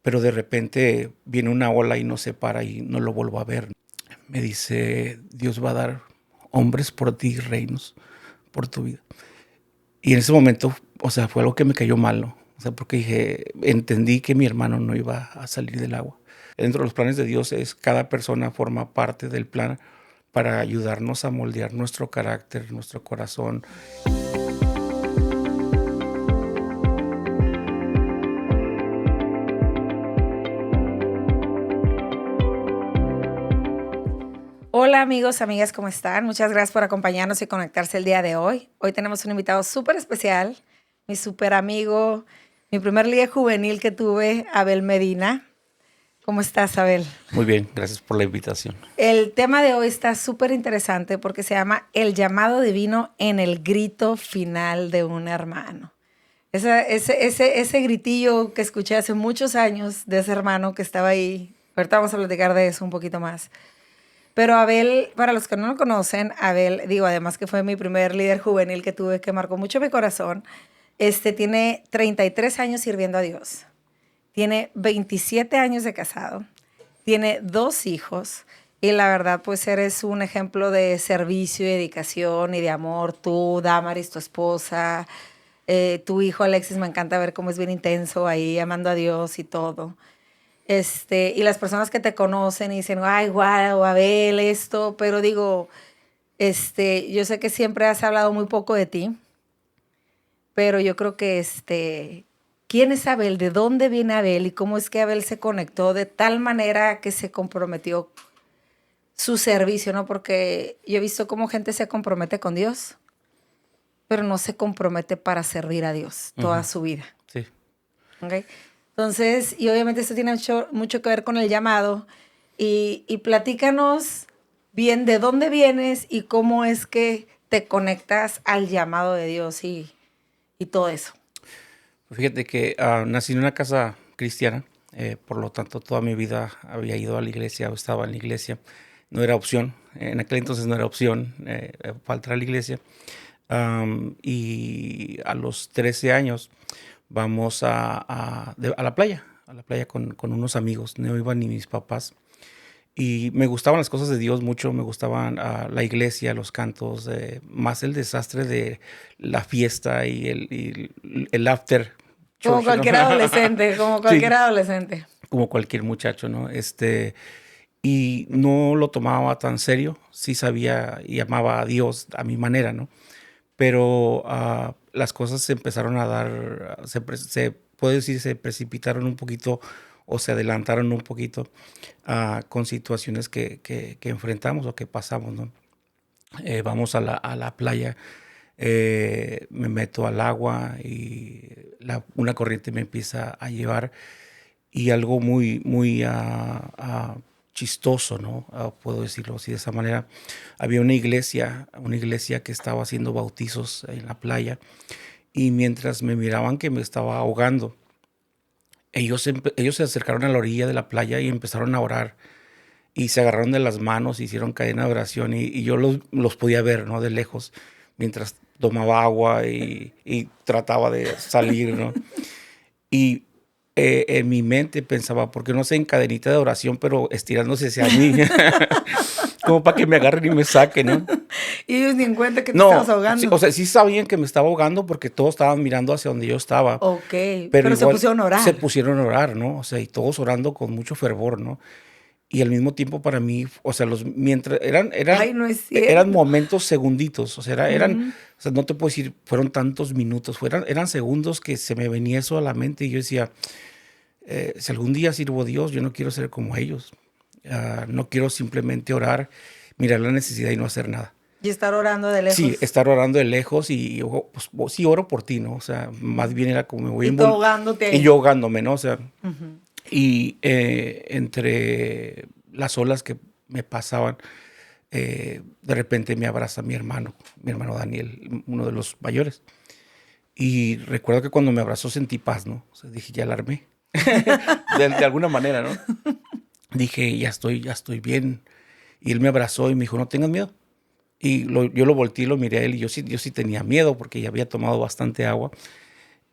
pero de repente viene una ola y nos separa y no lo vuelvo a ver. Me dice, Dios va a dar hombres por ti, reinos por tu vida. Y en ese momento, o sea, fue algo que me cayó mal, ¿no? O sea, porque entendí que mi hermano no iba a salir del agua. Dentro de los planes de Dios cada persona forma parte del plan para ayudarnos a moldear nuestro carácter, nuestro corazón. Hola amigos, amigas, ¿cómo están? Muchas gracias por acompañarnos y conectarse el día de hoy. Hoy tenemos un invitado súper especial, mi súper amigo, mi primer líder juvenil que tuve, Abel Medina. ¿Cómo estás, Abel? Muy bien, gracias por la invitación. El tema de hoy está súper interesante porque se llama El llamado divino en el grito final de un hermano. Ese gritillo que escuché hace muchos años de ese hermano que estaba ahí. Ahorita vamos a platicar de eso un poquito más. Pero Abel, para los que no lo conocen, Abel, además que fue mi primer líder juvenil que tuve, que marcó mucho mi corazón, tiene 33 años sirviendo a Dios. Tiene 27 años de casado. Tiene 2 hijos. Y la verdad, pues eres un ejemplo de servicio y dedicación y de amor. Tú, Damaris, tu esposa, tu hijo Alexis, me encanta ver cómo es bien intenso ahí, amando a Dios y todo. Y las personas que te conocen y dicen, ay, guau, Abel, esto, pero digo, yo sé que siempre has hablado muy poco de ti, pero yo creo que, ¿quién es Abel? ¿De dónde viene Abel? ¿Y cómo es que Abel se conectó de tal manera que se comprometió su servicio, ¿no? Porque yo he visto cómo gente se compromete con Dios, pero no se compromete para servir a Dios toda su vida. Sí. ¿Okay? Entonces, y obviamente esto tiene mucho que ver con el llamado. Y platícanos bien de dónde vienes y cómo es que te conectas al llamado de Dios y todo eso. Fíjate que nací en una casa cristiana, por lo tanto toda mi vida había ido a la iglesia o estaba en la iglesia. No era opción, en aquel entonces no era opción faltar a la iglesia. Y a los 13 años vamos a la playa con unos amigos. No iban ni mis papás. Y me gustaban las cosas de Dios mucho, me gustaban la iglesia, los cantos, más el desastre de la fiesta y el after Como church, ¿no? cualquier adolescente, como cualquier Sí, adolescente. como cualquier muchacho, ¿no? Y no lo tomaba tan serio, sí sabía y amaba a Dios a mi manera, ¿no? Pero las cosas se empezaron a dar, se puede decir, se precipitaron un poquito o se adelantaron un poquito con situaciones que enfrentamos o que pasamos, ¿no? Vamos a la playa, me meto al agua y una corriente me empieza a llevar y algo muy chistoso, ¿no? Puedo decirlo así de esa manera. Había una iglesia que estaba haciendo bautizos en la playa y mientras me miraban que me estaba ahogando, ellos se acercaron a la orilla de la playa y empezaron a orar y se agarraron de las manos, hicieron cadena de oración y yo los podía ver, ¿no? De lejos, mientras tomaba agua y trataba de salir, ¿no? Y en mi mente pensaba, ¿por qué no hacen cadenita de oración, pero estirándose hacia mí? Como para que me agarren y me saquen, ¿no? Y ellos ni en cuenta que te estabas No, ahogando. o sea, sí sabían que me estaba ahogando porque todos estaban mirando hacia donde yo estaba. Ok, Pero pero se igual pusieron a orar. se pusieron a orar, ¿no? O sea, y todos orando con mucho fervor, ¿no? Y al mismo tiempo para mí, o sea, mientras Ay, no es eran cierto. momentos segunditos, o sea, o sea, no te puedo decir, fueron tantos minutos, eran segundos que se me venía eso a la mente y yo decía, si algún día sirvo a Dios, yo no quiero ser como ellos. No quiero simplemente orar, mirar la necesidad y no hacer nada. Y estar orando de Sí, lejos. estar orando de lejos y pues, sí oro por ti, ¿no? O sea, más bien era como me voy Y tú ahogándote y ahí. yo ahogándome, ¿no? O sea, y entre las olas que me pasaban, de repente me abraza mi hermano Daniel, uno de los mayores. Y recuerdo que cuando me abrazó sentí paz, ¿no? O sea, dije, ya la armé. De alguna manera, ¿no? Dije, ya estoy bien. Y él me abrazó y me dijo, no tengas miedo. Y yo lo volteé y lo miré a él y yo sí tenía miedo porque ya había tomado bastante agua.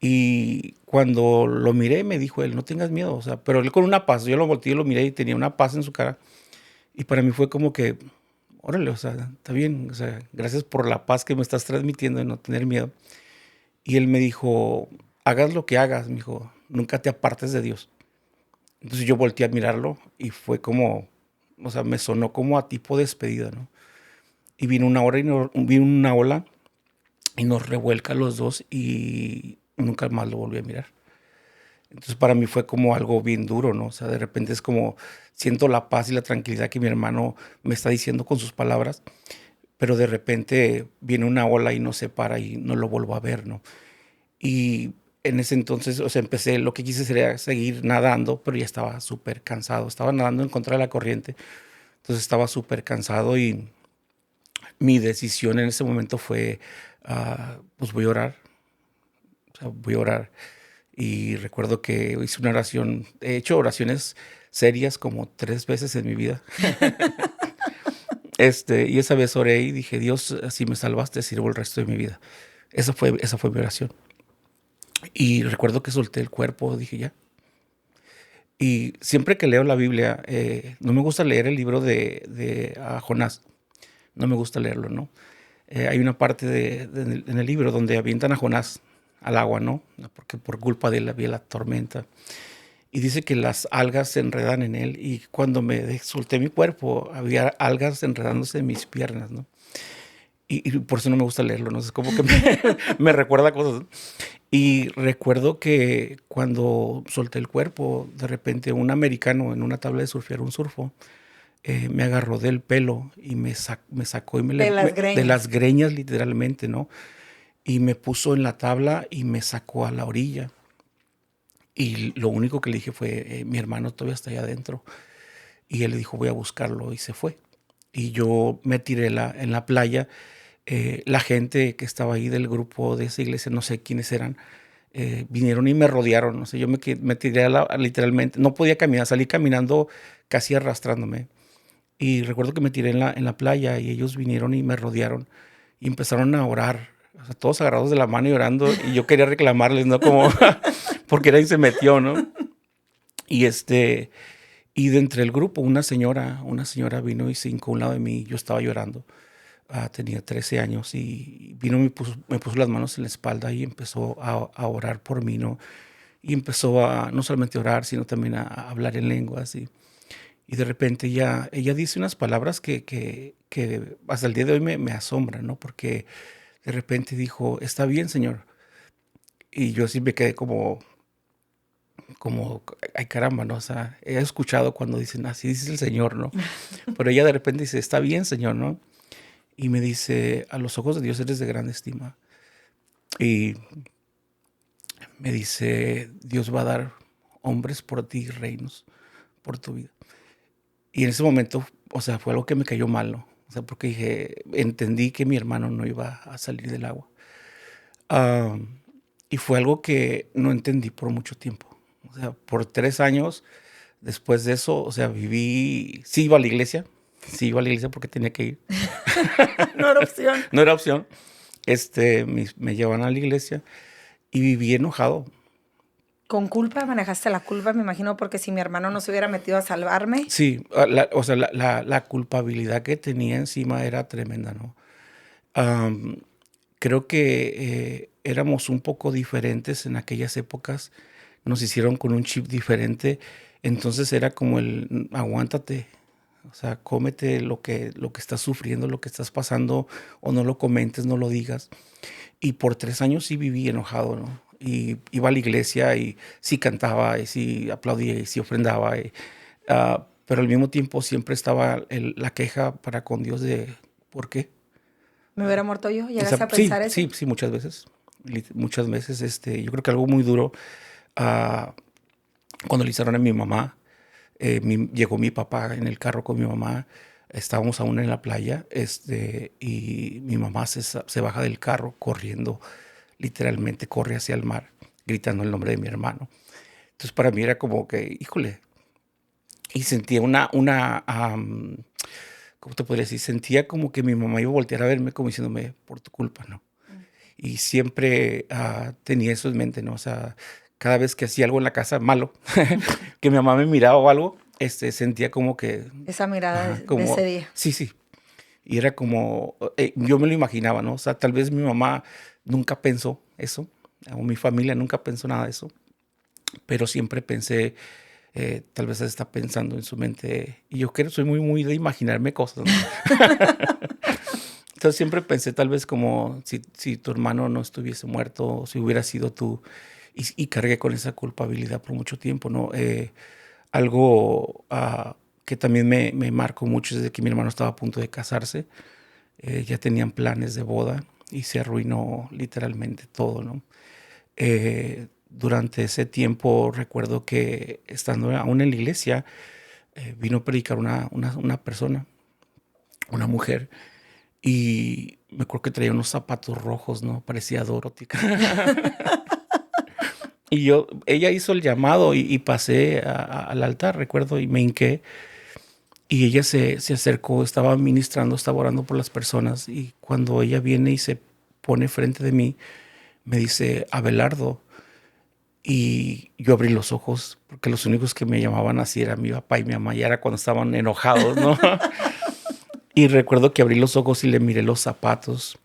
Y cuando lo miré, me dijo él, no tengas miedo, o sea, pero él con una paz, yo lo volteé, lo miré y tenía una paz en su cara. Y para mí fue como que, órale, o sea, está bien, o sea, gracias por la paz que me estás transmitiendo de no tener miedo. Y él me dijo, hagas lo que hagas, me dijo, nunca te apartes de Dios. Entonces yo volteé a mirarlo y fue como, o sea, me sonó como a tipo despedida, ¿no? Y vino una ola y nos revuelca a los dos y nunca más lo volví a mirar. Entonces para mí fue como algo bien duro, ¿no? O sea, de repente es como siento la paz y la tranquilidad que mi hermano me está diciendo con sus palabras, pero de repente viene una ola y nos separa y no lo vuelvo a ver, ¿no? Y en ese entonces, o sea, empecé, lo que quise sería seguir nadando, pero ya estaba súper cansado. Estaba nadando en contra de la corriente, entonces estaba súper cansado y mi decisión en ese momento fue, pues voy a orar, o sea, voy a orar. Y recuerdo que hice una oración, he hecho oraciones serias como 3 veces en mi vida. Y esa vez oré y dije, Dios, si me salvaste, sirvo el resto de mi vida. Esa fue mi oración. Y recuerdo que solté el cuerpo, dije ya. Y siempre que leo la Biblia, no me gusta leer el libro de Jonás. No me gusta leerlo, ¿no? Hay una parte en el libro donde avientan a Jonás al agua, ¿no? Porque por culpa de él había la tormenta. Y dice que las algas se enredan en él. Y cuando solté mi cuerpo, había algas enredándose en mis piernas, ¿no? Y por eso no me gusta leerlo, ¿no? Es como que me recuerda cosas, ¿no? Y recuerdo que cuando solté el cuerpo, de repente un americano en una tabla de surfear un surfo, me agarró del pelo y me sacó y De las de las greñas. greñas literalmente, ¿no? Y me puso en la tabla y me sacó a la orilla. Y lo único que le dije fue, mi hermano todavía está allá adentro. Y él le dijo, voy a buscarlo y se fue. Y yo me tiré en la playa. La gente que estaba ahí del grupo de esa iglesia, no sé quiénes eran, vinieron y me rodearon. O sea, yo me tiré literalmente, no podía caminar, salí caminando casi arrastrándome. Y recuerdo que me tiré en la playa y ellos vinieron y me rodearon y empezaron a orar. O sea, todos agarrados de la mano y orando. Y yo quería reclamarles, ¿no? Como, porque nadie se metió, ¿no? Y y de entre el grupo, una señora vino y se hincó a un lado de mí. Yo estaba llorando. Tenía 13 años y vino, me puso las manos en la espalda y empezó a orar por mí, ¿no? Y empezó a no solamente orar, sino también a hablar en lenguas. Y de repente ella dice unas palabras que hasta el día de hoy me asombran, ¿no? Porque de repente dijo, está bien, Señor. Y yo sí me quedé como, ay caramba, ¿no? O sea, he escuchado cuando dicen, así dice el Señor, ¿no? Pero ella de repente dice, está bien, Señor, ¿no? Y me dice, a los ojos de Dios eres de gran estima. Y me dice, Dios va a dar hombres por ti, reinos por tu vida. Y en ese momento, o sea, fue algo que me cayó mal, ¿no? O sea, porque entendí que mi hermano no iba a salir del agua. Ah, y fue algo que no entendí por mucho tiempo. O sea, por 3 años después de eso, o sea, sí iba a la iglesia, sí iba a la iglesia porque tenía que ir. No era opción. No era opción. Me llevaban a la iglesia y viví enojado. Con culpa manejaste la culpa, me imagino, porque si mi hermano no se hubiera metido a salvarme. Sí, o sea, la culpabilidad que tenía encima era tremenda, ¿no? Am, Creo que éramos un poco diferentes en aquellas épocas. Nos hicieron con un chip diferente. Entonces era como aguántate. O sea, cómete lo que estás sufriendo, lo que estás pasando, o no lo comentes, no lo digas. Y por 3 años sí viví enojado, ¿no? Y iba a la iglesia y sí cantaba, y sí aplaudía, y sí ofrendaba. Pero al mismo tiempo siempre estaba la queja para con Dios de ¿por qué? ¿Me hubiera muerto yo? ¿Llegaste a Sí, pensar eso? sí, sí, muchas veces. Muchas veces. Yo creo que algo muy duro, ah, cuando le hicieron a mi mamá, llegó mi papá en el carro con mi mamá, estábamos aún en la playa, y mi mamá se baja del carro corriendo, literalmente corre hacia el mar, gritando el nombre de mi hermano. Entonces para mí era como que, híjole, y sentía ¿cómo te podría decir? Sentía como que mi mamá iba a voltear a verme como diciéndome, por tu culpa, ¿no? Y siempre tenía eso en mente, ¿no? O sea, cada vez que hacía algo en la casa malo, que mi mamá me miraba o algo, sentía como que... Esa mirada Ajá, de ese día. sí, sí. Y era como, yo me lo imaginaba, ¿no? O sea, tal vez mi mamá nunca pensó eso, o mi familia nunca pensó nada de eso, pero siempre pensé, tal vez está pensando en su mente, y yo creo, soy muy de imaginarme cosas, ¿no? Entonces siempre pensé tal vez como si tu hermano no estuviese muerto, o si hubiera sido tú, y cargué con esa culpabilidad por mucho tiempo, ¿no? Algo que también me marcó mucho desde que mi hermano estaba a punto de casarse. Ya tenían planes de boda y se arruinó literalmente todo, ¿no? Durante ese tiempo recuerdo que estando aún en la iglesia, vino a predicar una persona, una mujer, y me acuerdo que traía unos zapatos rojos, ¿no? Parecía Dorótica. Y ella hizo el llamado y pasé al altar, recuerdo, y me hinqué. Y ella se acercó, estaba ministrando, estaba orando por las personas. Y cuando ella viene y se pone frente de mí, me dice, Abelardo. Y yo abrí los ojos, porque los únicos que me llamaban así eran mi papá y mi mamá, y era cuando estaban enojados, ¿no? Y recuerdo que abrí los ojos y le miré los zapatos.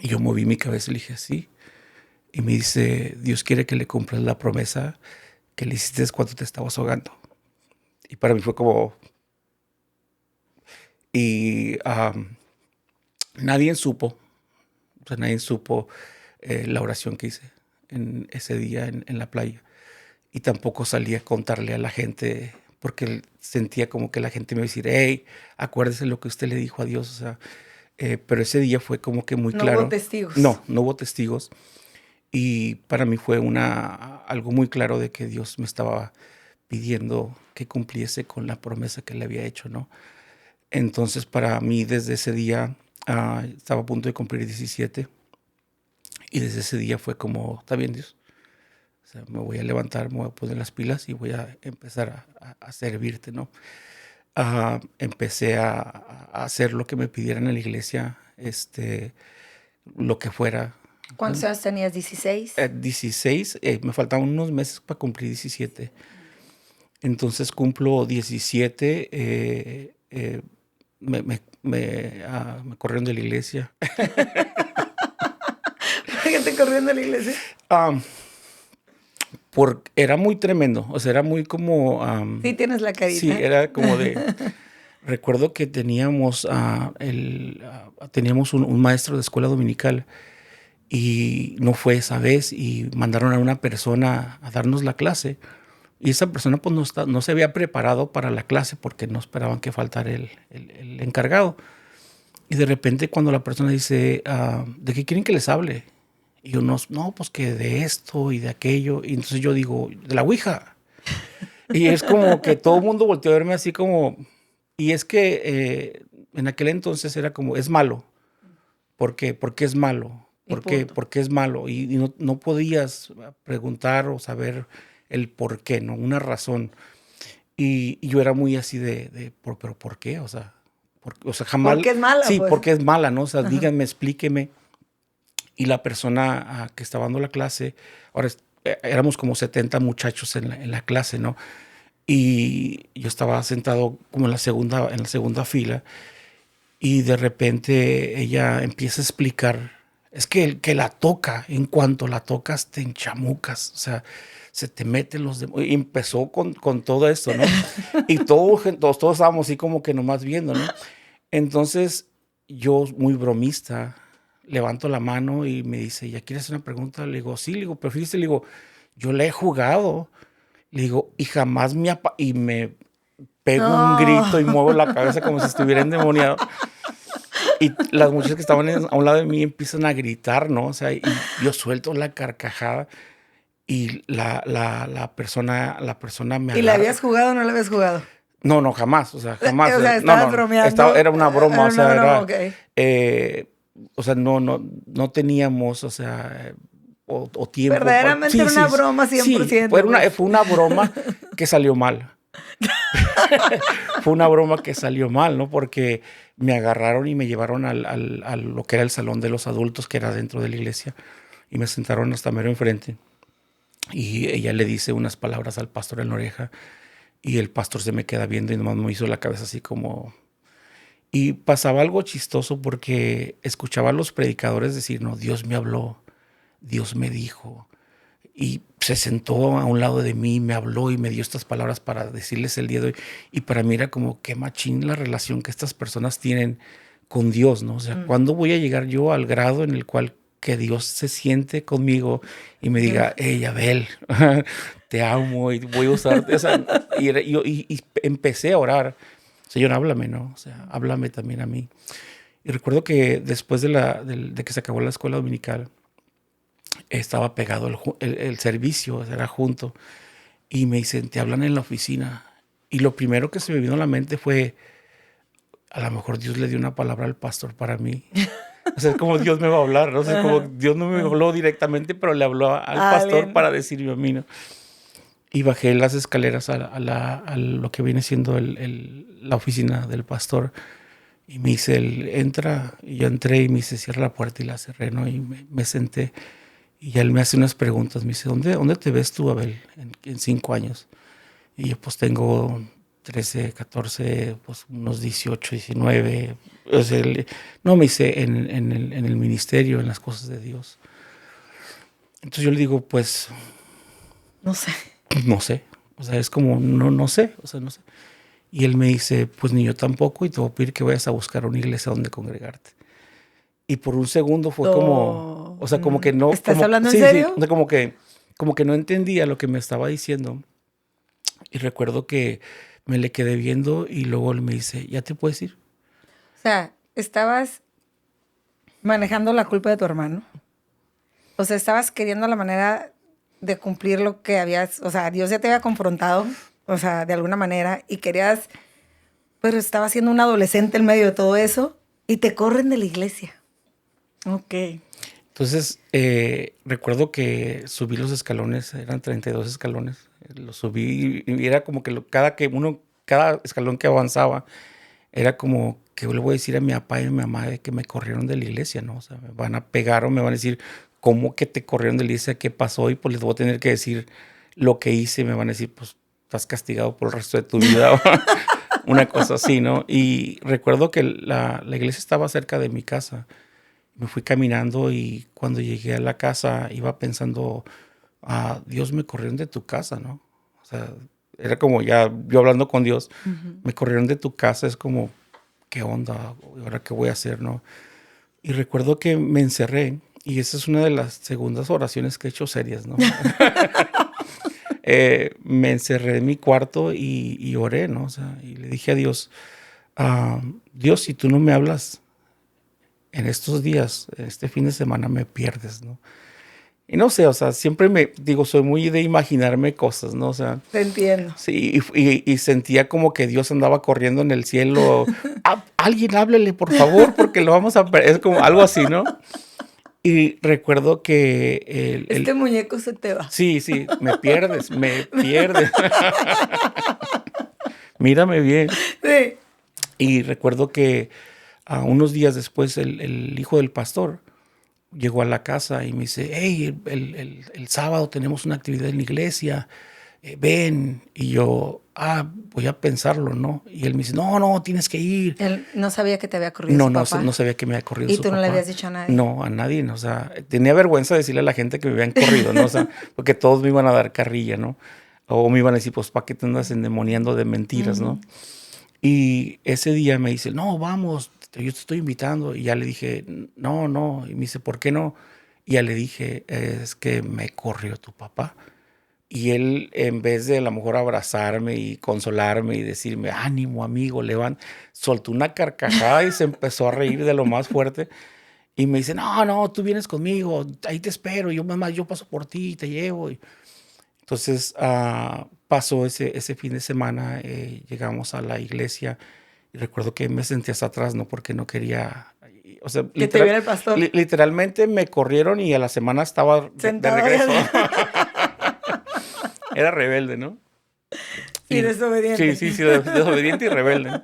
Y yo moví mi cabeza y le dije, sí. Y me dice, Dios quiere que le cumplas la promesa que le hiciste cuando te estabas ahogando. Y para mí fue como... Y nadie supo, o sea, nadie supo la oración que hice en ese día en la playa. Y tampoco salí a contarle a la gente, porque sentía como que la gente me iba a decir, hey, acuérdese lo que usted le dijo a Dios. O sea, pero ese día fue como que muy claro. No hubo testigos. No hubo testigos. Y para mí fue algo muy claro de que Dios me estaba pidiendo que cumpliese con la promesa que le había hecho, ¿no? Entonces, para mí, desde ese día, estaba a punto de cumplir 17. Y desde ese día fue como, está bien, Dios. O sea, me voy a levantar, me voy a poner las pilas y voy a empezar a servirte, ¿no? Empecé a hacer lo que me pidieran en la iglesia, lo que fuera. ¿Cuántos años tenías? ¿16? 16, me faltaban unos meses para cumplir 17. Entonces cumplo 17, me corrieron de la iglesia. ¿Por qué te corrieron de la iglesia? Era muy tremendo, o sea, era muy como... sí, tienes la carita. Sí, era como de... Recuerdo que teníamos, teníamos un maestro de escuela dominical y no fue esa vez y mandaron a una persona a darnos la clase. Y esa persona pues no se había preparado para la clase porque no esperaban que faltara el encargado. Y de repente cuando la persona dice, ¿de qué quieren que les hable? Y yo, no, pues que de esto y de aquello. Y entonces yo digo, de la ouija. Y es como que todo el mundo volteó a verme así como... Y es que en aquel entonces era como, es malo. ¿Por qué? Porque es malo. Porque es malo. Y no podías preguntar o saber el por qué, ¿no? Una razón. Y yo era muy así ¿pero por qué? O sea, jamás... Porque es mala, sí, pues. porque es mala, ¿no? O sea, díganme, explíqueme. Y la persona que estaba dando la clase, ahora éramos como 70 muchachos en la clase, ¿no? Y yo estaba sentado como en la segunda fila y de repente ella empieza a explicar, es que el que la toca, en cuanto la tocas te enchamucas, o sea, se te meten los demonios. Y empezó con todo esto, ¿no? Y todos estábamos así como que nomás viendo, ¿no? Entonces yo, muy bromista, levanto la mano y me dice, ¿ya quieres hacer una pregunta? Le digo, sí, le digo, pero fíjese, le digo, yo la he jugado. Le digo, y jamás y me pego un grito y muevo la cabeza como si estuviera endemoniado. Y las muchachas que estaban a un lado de mí empiezan a gritar, ¿no? O sea, y yo suelto la carcajada y la persona me agarra. ¿Y la habías jugado o no la habías jugado? No, jamás. O sea, jamás. O sea, estabas bromeando. Era una broma. O sea, broma, okay. O sea, no teníamos, o sea... O tiempo. Verdaderamente era una broma 100%. Sí, fue una broma que salió mal. Fue una broma que salió mal, ¿no? Porque me agarraron y me llevaron a lo que era el salón de los adultos, que era dentro de la iglesia, y me sentaron hasta mero enfrente. Y ella le dice unas palabras al pastor en la oreja, y el pastor se me queda viendo y nomás me hizo la cabeza así como... Y pasaba algo chistoso porque escuchaba a los predicadores decir, no, Dios me habló, Dios me dijo. Y se sentó a un lado de mí, me habló y me dio estas palabras para decirles el día de hoy. Y para mí era como, qué machín la relación que estas personas tienen con Dios, ¿no? O sea, ¿cuándo voy a llegar yo al grado en el cual que Dios se siente conmigo y me diga, hey, Abel, te amo y voy a usarte? O sea, y empecé a orar. Señor, háblame, ¿no? O sea, háblame también a mí. Y recuerdo que después de que se acabó la escuela dominical, estaba pegado el servicio, era junto. Y me dicen, te hablan en la oficina. Y lo primero que se me vino a la mente fue, a lo mejor Dios le dio una palabra al pastor para mí. O sea, es como Dios me va a hablar, ¿no? O sea, como Dios no me habló directamente, pero le habló al pastor para decirme a mí, ¿no? Y bajé las escaleras a lo que viene siendo la oficina del pastor. Y me dice, entra. Y yo entré y me dice, cierra la puerta y la cerré, ¿no? Y me senté. Y él me hace unas preguntas. Me dice, ¿dónde te ves tú, Abel, en 5 años? Y yo pues tengo 13, 14, pues unos 18, 19. O sea, no, me dice, en el ministerio, en las cosas de Dios. Entonces yo le digo, pues... No sé. No sé. O sea, es como, no sé. O sea, no sé. Y él me dice, pues ni yo tampoco, y te voy a pedir que vayas a buscar una iglesia donde congregarte. Y por un segundo fue como, o sea, como que no. ¿Estás como, hablando sí, en serio? Sí, o sea, como que no entendía lo que me estaba diciendo. Y recuerdo que me le quedé viendo y luego él me dice, ¿ya te puedes ir? O sea, estabas manejando la culpa de tu hermano. O sea, estabas queriendo la manera de cumplir lo que habías, o sea, Dios ya te había confrontado, o sea, de alguna manera, y querías, pero estabas siendo un adolescente en medio de todo eso, y te corren de la iglesia. Ok. Entonces, recuerdo que subí los escalones, eran 32 escalones, los subí y era como que cada escalón que avanzaba, era como que le voy a decir a mi papá y a mi mamá de que me corrieron de la iglesia, ¿no? O sea, me van a pegar o me van a decir, ¿cómo que te corrieron de la iglesia? ¿Qué pasó? Y pues les voy a tener que decir lo que hice. Me van a decir, pues, estás castigado por el resto de tu vida. Una cosa así, ¿no? Y recuerdo que la iglesia estaba cerca de mi casa. Me fui caminando y cuando llegué a la casa iba pensando, Dios, me corrieron de tu casa, ¿no? O sea, era como ya yo hablando con Dios, me corrieron de tu casa, es como, ¿qué onda? ¿Ahora qué voy a hacer, no? Y recuerdo que me encerré, y esa es una de las segundas oraciones que he hecho serias, ¿no? Me encerré en mi cuarto y oré, ¿no? O sea, y le dije a Dios, Dios, si tú no me hablas en estos días, este fin de semana me pierdes, ¿no? Y no sé, o sea, siempre me digo, soy muy de imaginarme cosas, ¿no? O sea, Te entiendo. sí, y sentía como que Dios andaba corriendo en el cielo. Alguien háblele, por favor, porque lo vamos a perder. Es como algo así, ¿no? Y recuerdo que Este muñeco se te va. sí, me pierdes. Mírame bien. Sí. Y recuerdo que unos días después el hijo del pastor llegó a la casa y me dice, hey, el sábado tenemos una actividad en la iglesia, ven. Y yo, voy a pensarlo, ¿no? Y él me dice, no, tienes que ir. Él no sabía que te había corrido su papá. No sabía que me había corrido ¿Y su tú no papá. le habías dicho a nadie? No, a nadie, ¿no? O sea, tenía vergüenza de decirle a la gente que me habían corrido, ¿no? O sea, porque todos me iban a dar carrilla, ¿no? O me iban a decir, pues, ¿para qué te andas endemoniando de mentiras, no? Y ese día me dice, no, vamos, yo te estoy invitando. Y ya le dije, no. Y me dice, ¿por qué no? Y ya le dije, es que me corrió tu papá. Y él, en vez de a lo mejor abrazarme y consolarme y decirme, ánimo, amigo, levanta, soltó una carcajada y se empezó a reír de lo más fuerte. Y me dice, no, tú vienes conmigo, ahí te espero, yo paso por ti, te llevo. Y entonces pasó ese fin de semana, llegamos a la iglesia y recuerdo que me senté hasta atrás, ¿no? Porque no quería, o sea, Que te viera el pastor. literalmente me corrieron y a la semana estaba de regreso. Era rebelde, ¿no? Sí, desobediente. Sí, desobediente y rebelde, ¿no?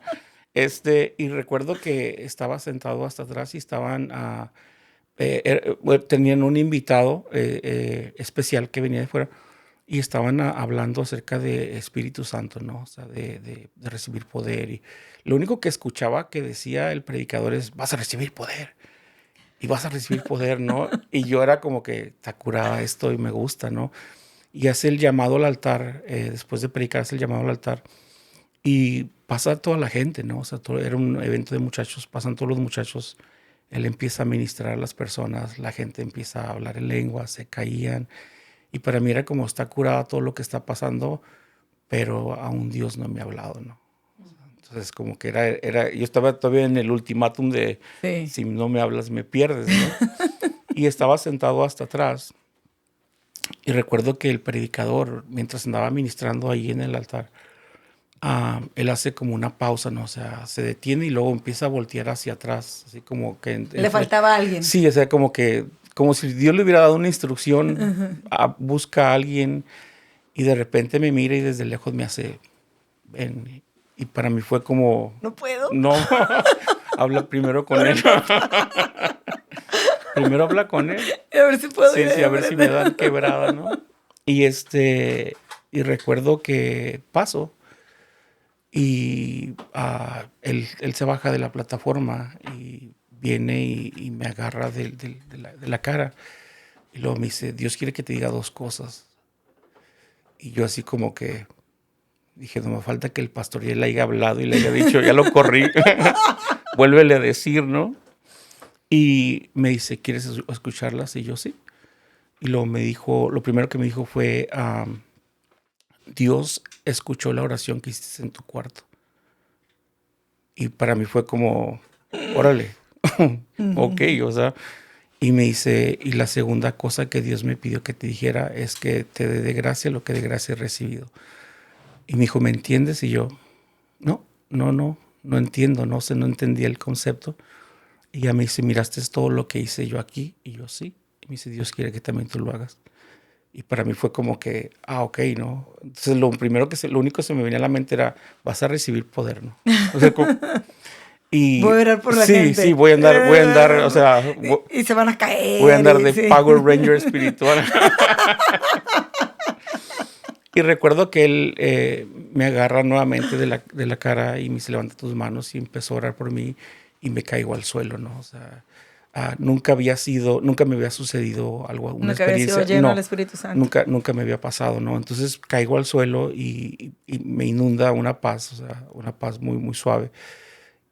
Y recuerdo que estaba sentado hasta atrás y estaban, bueno, tenían un invitado especial que venía de fuera y estaban hablando acerca de Espíritu Santo, ¿no? O sea, de recibir poder. Y lo único que escuchaba que decía el predicador es, vas a recibir poder y vas a recibir poder, ¿no? Y yo era como que está curada esto y me gusta, ¿no? Y hace el llamado al altar, después de predicar, hace el llamado al altar y pasa toda la gente, ¿no? O sea, era un evento de muchachos, pasan todos los muchachos, él empieza a ministrar a las personas, la gente empieza a hablar en lengua, se caían, y para mí era como está curado todo lo que está pasando, pero aún Dios no me ha hablado, ¿no? Entonces como que yo estaba todavía en el ultimátum de Sí. si no me hablas me pierdes, ¿no? Y estaba sentado hasta atrás y recuerdo que el predicador, mientras andaba ministrando ahí en el altar, él hace como una pausa, ¿no? O sea, se detiene y luego empieza a voltear hacia atrás, así como que... Le faltaba alguien. Sí, o sea, como si Dios le hubiera dado una instrucción, busca a alguien y de repente me mira y desde lejos me hace, ven. Y para mí fue como... No puedo. No, habla primero con él. Primero habla con él. A ver si puedo. Sí, a ver si me dan quebrada, ¿no? Y y recuerdo que paso y él se baja de la plataforma y viene y me agarra de la cara y luego me dice, Dios quiere que te diga dos cosas. Y yo así como que dije, no me falta que el pastor ya le haya hablado y le haya dicho, ya lo corrí, vuélvele a decir, ¿no? Y me dice, ¿quieres escucharlas? Y yo sí. Y luego me dijo, lo primero que me dijo fue, Dios escuchó la oración que hiciste en tu cuarto. Y para mí fue como, órale, ok, o sea. Y me dice, y la segunda cosa que Dios me pidió que te dijera es que te dé de gracia lo que de gracia he recibido. Y me dijo, ¿me entiendes? Y yo, no entiendo, no sé, no entendía el concepto. Y ella me dice, ¿miraste todo lo que hice yo aquí? Y yo, sí. Y me dice, Dios quiere que también tú lo hagas. Y para mí fue como que, ok, ¿no? Entonces lo único que se me venía a la mente era, vas a recibir poder, ¿no? O sea, voy a orar por la sí, gente. sí, voy a andar, o sea... Y se van a caer. Voy a andar de sí. Power Ranger espiritual. Y recuerdo que él me agarra nuevamente de la cara y me dice, levanta tus manos y empezó a orar por mí y me caigo al suelo, ¿no? O sea, nunca me había sucedido algo, una nunca experiencia. había sido lleno del Espíritu Santo. Nunca me había pasado, ¿no? Entonces caigo al suelo y me inunda una paz, o sea, una paz muy, muy suave.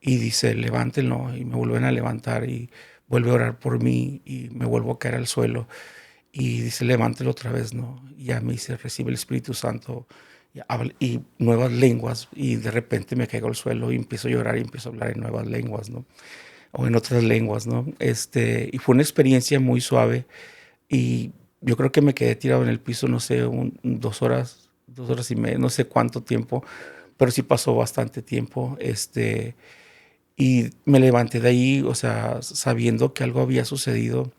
Y dice, levántenlo, y me vuelven a levantar y vuelve a orar por mí y me vuelvo a caer al suelo. Y dice, levántelo otra vez, ¿no? Y ya me dice, recibe el Espíritu Santo y nuevas lenguas. Y de repente me caigo al suelo y empiezo a llorar y empiezo a hablar en nuevas lenguas, ¿no? O en otras lenguas, ¿no? Y fue una experiencia muy suave. Y yo creo que me quedé tirado en el piso, no sé, 2 horas, 2 horas y media, no sé cuánto tiempo, pero sí pasó bastante tiempo. Y me levanté de ahí, o sea, sabiendo que algo había sucedido.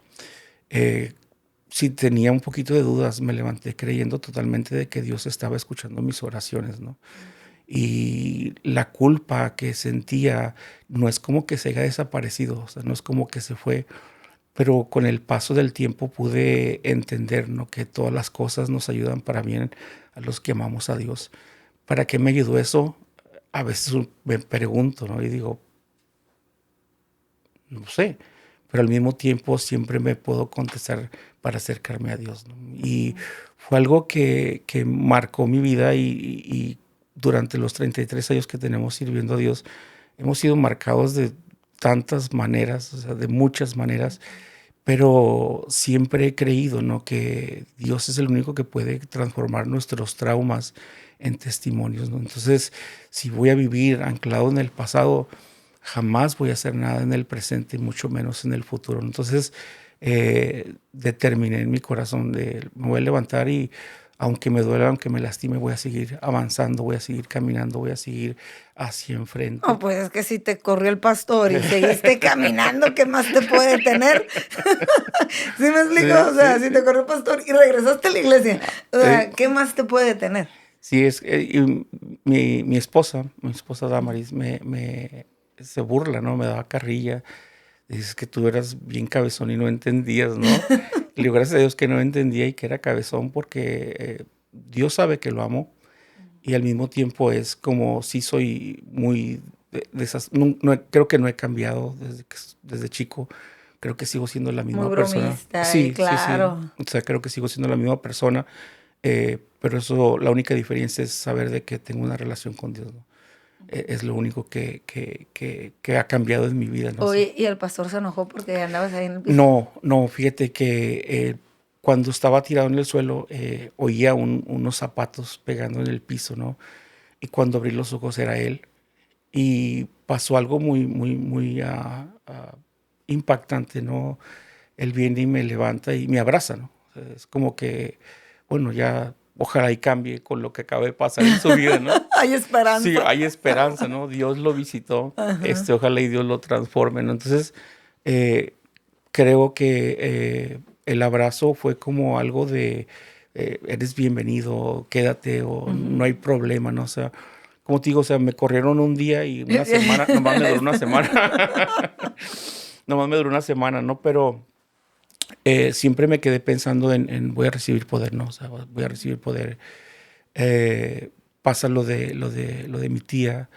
Si tenía un poquito de dudas, me levanté creyendo totalmente de que Dios estaba escuchando mis oraciones, ¿no? Y la culpa que sentía no es como que se haya desaparecido, o sea, no es como que se fue, pero con el paso del tiempo pude entender, ¿no? Que todas las cosas nos ayudan para bien a los que amamos a Dios. ¿Para qué me ayudó eso? A veces me pregunto, ¿no? Y digo, no sé, pero al mismo tiempo siempre me puedo contestar para acercarme a Dios, ¿no? Y fue algo que marcó mi vida y durante los 33 años que tenemos sirviendo a Dios, hemos sido marcados de tantas maneras, o sea, de muchas maneras, pero siempre he creído, ¿no? Que Dios es el único que puede transformar nuestros traumas en testimonios, ¿no? Entonces, si voy a vivir anclado en el pasado, jamás voy a hacer nada en el presente, mucho menos en el futuro. Entonces, determiné en mi corazón me voy a levantar y aunque me duela, aunque me lastime, voy a seguir avanzando, voy a seguir caminando, voy a seguir hacia enfrente. No, pues es que si te corrió el pastor y seguiste caminando, ¿qué más te puede detener? ¿Sí me explico? Sí, o sea, sí, si sí. te corrió el pastor y regresaste a la iglesia, o sea, ¿qué más te puede detener? Sí, mi esposa Damaris, se burla, ¿no? Me daba carrilla. Dices que tú eras bien cabezón y no entendías, ¿no? Y le digo, gracias a Dios que no entendía y que era cabezón porque Dios sabe que lo amo y al mismo tiempo es como si soy muy de esas, creo que no he cambiado desde chico, creo que sigo siendo la Muy misma persona. bromista, Sí, sí, sí, claro. o sea, creo que sigo siendo la misma persona, pero eso, la única diferencia es saber de que tengo una relación con Dios, ¿no? Es lo único que ha cambiado en mi vida, no sé. Oye, ¿y el pastor se enojó porque andabas ahí en el piso? No, no, fíjate que cuando estaba tirado en el suelo, oía unos zapatos pegando en el piso, ¿no? Y cuando abrí los ojos era él. Y pasó algo muy, muy, muy impactante, ¿no? Él viene y me levanta y me abraza, ¿no? O sea, es como que, bueno, ya ojalá y cambie con lo que acaba de pasar en su vida, ¿no? Hay Sí, esperanza. hay esperanza, ¿no? Dios lo visitó, Ajá. ojalá y Dios lo transforme, ¿no? Entonces, eh, creo que el abrazo fue como algo de, eres bienvenido, quédate o no hay Ujú. problema, ¿no? O sea, como te digo, o sea, me corrieron un día y una semana, nomás me duró una semana, nomás me duró una semana, ¿no? Pero siempre me quedé pensando en voy a recibir poder, ¿no? O sea, voy a recibir poder. Eh, Pasa lo de mi tía.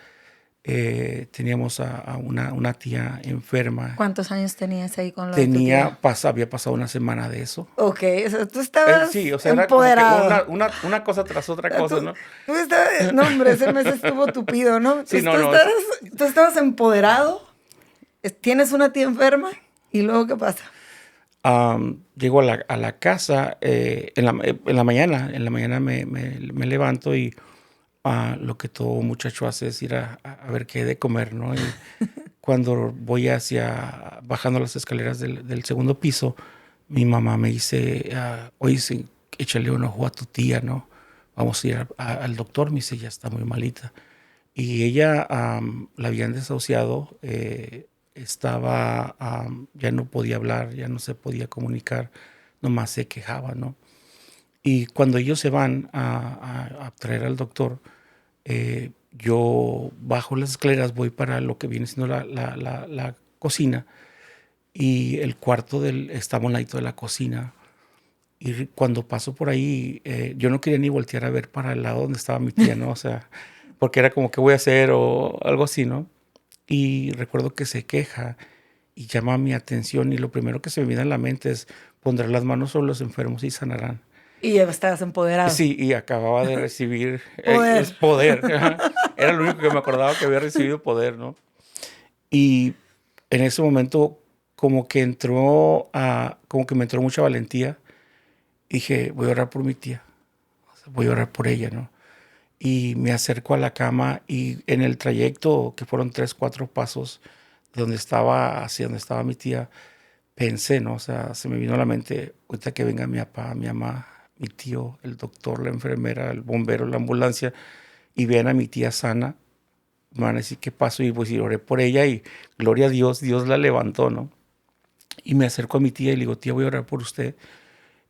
Teníamos a una tía enferma. ¿Cuántos años tenías ahí con lo de tu tía? Había pasado una semana de eso. Ok, o sea, tú estabas Sí, o sea, era como que empoderado. una cosa tras otra Sea, cosa, tú, ¿no? tú estabas, no, hombre, ese mes estuvo tupido, ¿no? Sí, no, no. Tú estabas empoderado, tienes una tía enferma, y luego, ¿qué pasa? Llego a la casa en la mañana me levanto y lo que todo muchacho hace es ir a ver qué hay de comer, ¿no? Y cuando voy bajando las escaleras del segundo piso, mi mamá me dice, oye, sí, échale un ojo a tu tía, ¿no? Vamos a ir al doctor, me dice, ya está muy malita. Y ella la habían desahuciado, ya no podía hablar, ya no se podía comunicar, nomás se quejaba, ¿no? Y cuando ellos se van a traer al doctor, yo bajo las escaleras, voy para lo que viene siendo la cocina y el cuarto estaba a un ladito de la cocina. Y cuando paso por ahí, yo no quería ni voltear a ver para el lado donde estaba mi tía, ¿no? O sea, porque era como, ¿qué voy a hacer? O algo así, ¿no? Y recuerdo que se queja y llama mi atención y lo primero que se me viene a la mente es pondré las manos sobre los enfermos y sanarán. Y ya estabas empoderado. Sí, y acababa de recibir es Poder. poder. Era lo único que me acordaba que había recibido poder, ¿no? Y en ese momento como que me entró mucha valentía. Dije, voy a orar por mi tía, o sea, voy a orar por ella, ¿no? Y me acerco a la cama y en el trayecto, que fueron 3, 4 pasos, de donde estaba hacia donde estaba mi tía, pensé, ¿no? O sea, se me vino a la mente, ahorita que venga mi papá, mi mamá, mi tío, el doctor, la enfermera, el bombero, la ambulancia, y vean a mi tía sana, me van a decir qué pasó y pues y oré por ella y gloria a Dios, Dios la levantó, ¿no? Y me acerco a mi tía y le digo, tía, voy a orar por usted.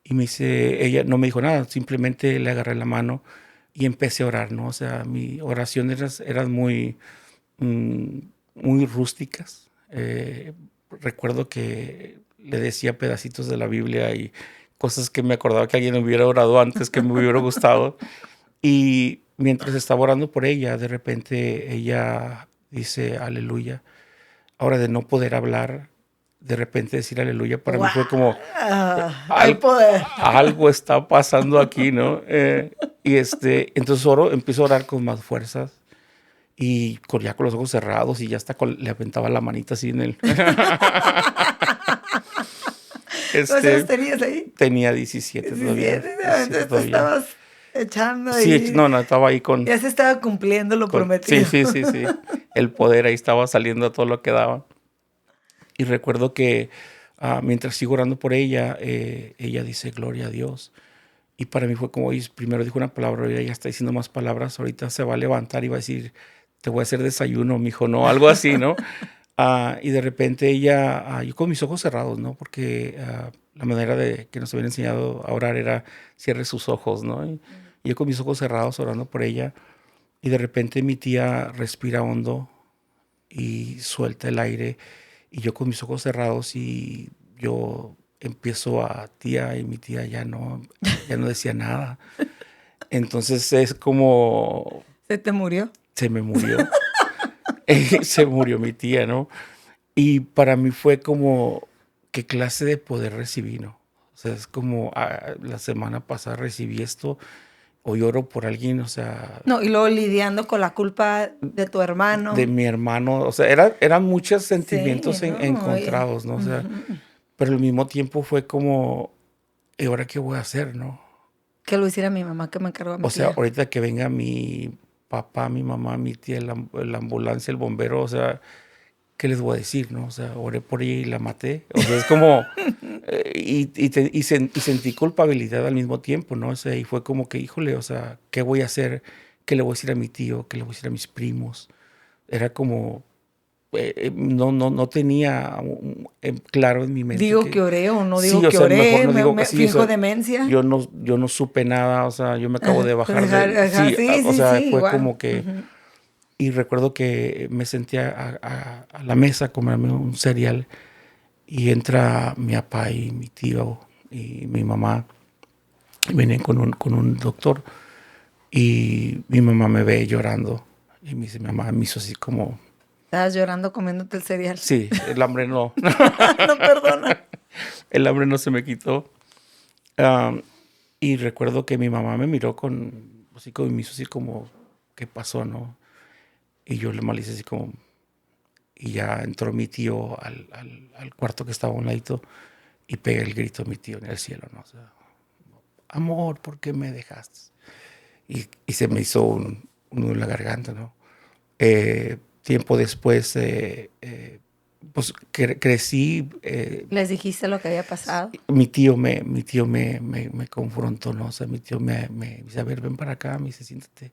Y me dice, ella no me dijo nada, simplemente le agarré la mano y empecé a orar, ¿no? O sea, mi oración eran muy, mm, muy rústicas. Recuerdo que le decía pedacitos de la Biblia y cosas que me acordaba que alguien hubiera orado antes, que me hubiera gustado. Y mientras estaba orando por ella, de repente ella dice, aleluya. Ahora de no poder hablar, de repente decir aleluya, para mí ¡Wow! fue como, Hay poder. algo está pasando aquí, ¿no? Y entonces empiezo a orar con más fuerzas y ya con los ojos cerrados y ya hasta le aventaba la manita así en el... ¿Cuántos años tenías ahí? Tenía 17 todavía, 17, ¿no? 17 Entonces te todavía. estabas echando Sí, ahí. no, no, estaba ahí Ya se estaba cumpliendo lo sí, prometido. sí, sí, sí. El poder ahí estaba saliendo a todo lo que daba. Y recuerdo que mientras sigo orando por ella, ella dice, gloria a Dios. Y para mí fue como, oye, primero dijo una palabra, y ella está diciendo más palabras, ahorita se va a levantar y va a decir, te voy a hacer desayuno, mijo, no, algo así, ¿no? Y de repente ella, yo con mis ojos cerrados, ¿no? Porque la manera de que nos habían enseñado a orar era cierre sus ojos, ¿no? Y yo con mis ojos cerrados orando por ella, y de repente mi tía respira hondo y suelta el aire y yo con mis ojos cerrados y yo empiezo a tía y mi tía ya no decía nada. Entonces es como ¿Se te murió? se me murió, se murió mi tía, ¿no? Y para mí fue como, ¿qué clase de poder recibí, no? O sea, es como, la semana pasada recibí esto, hoy oro por alguien, o sea, No, y luego lidiando con la culpa de tu de hermano. mi hermano, o sea, eran muchos Sí, sentimientos ¿no? encontrados, ¿no? O sea, Ujú. pero al mismo tiempo fue como, ¿y ahora qué voy a hacer, no? Que lo hiciera mi mamá, que me encargó a mi O sea, tía. ahorita que venga mi papá, mi mamá, mi tía, la ambulancia, el bombero, o sea, ¿qué les voy a decir, no? O sea, oré por ella y la maté. O sea, es como, y sentí culpabilidad al mismo tiempo, ¿no? O sea, y fue como que, híjole, o sea, ¿qué voy a hacer? ¿Qué le voy a decir a mi tío? ¿Qué le voy a decir a mis primos? Era como, no tenía claro en mi mente Digo que que, oré o no sí, digo o que sea, mejor oré, no digo que me sí, o finjo sea, demencia. yo no supe nada, o sea, yo me acabo de bajar Dejar, ajá, sí, sí, o sí, sea, sí, fue igual. como que, Ujú. y recuerdo que me senté a la mesa a comerme un cereal y entra mi papá y mi tío y mi mamá, y vienen con un doctor y mi mamá me ve llorando y me dice, mi mamá me hizo así como, Estabas llorando comiéndote el cereal. sí, el hambre no, No, perdona. el hambre no se me quitó. Am, y recuerdo que mi mamá me miró con, así como, y me hizo así como, ¿qué pasó, no? Y yo le malice así como, y ya entró mi tío al cuarto que estaba a un ladito y pega el grito a mi tío en el cielo, ¿no? O sea, amor, ¿por qué me dejaste? Y se me hizo un nudo en la garganta, ¿no? Tiempo después, pues crecí, Les dijiste lo que había pasado. mi tío me confrontó, ¿no? O sea, mi tío me dice, a ver, ven para acá, me dice, siéntate.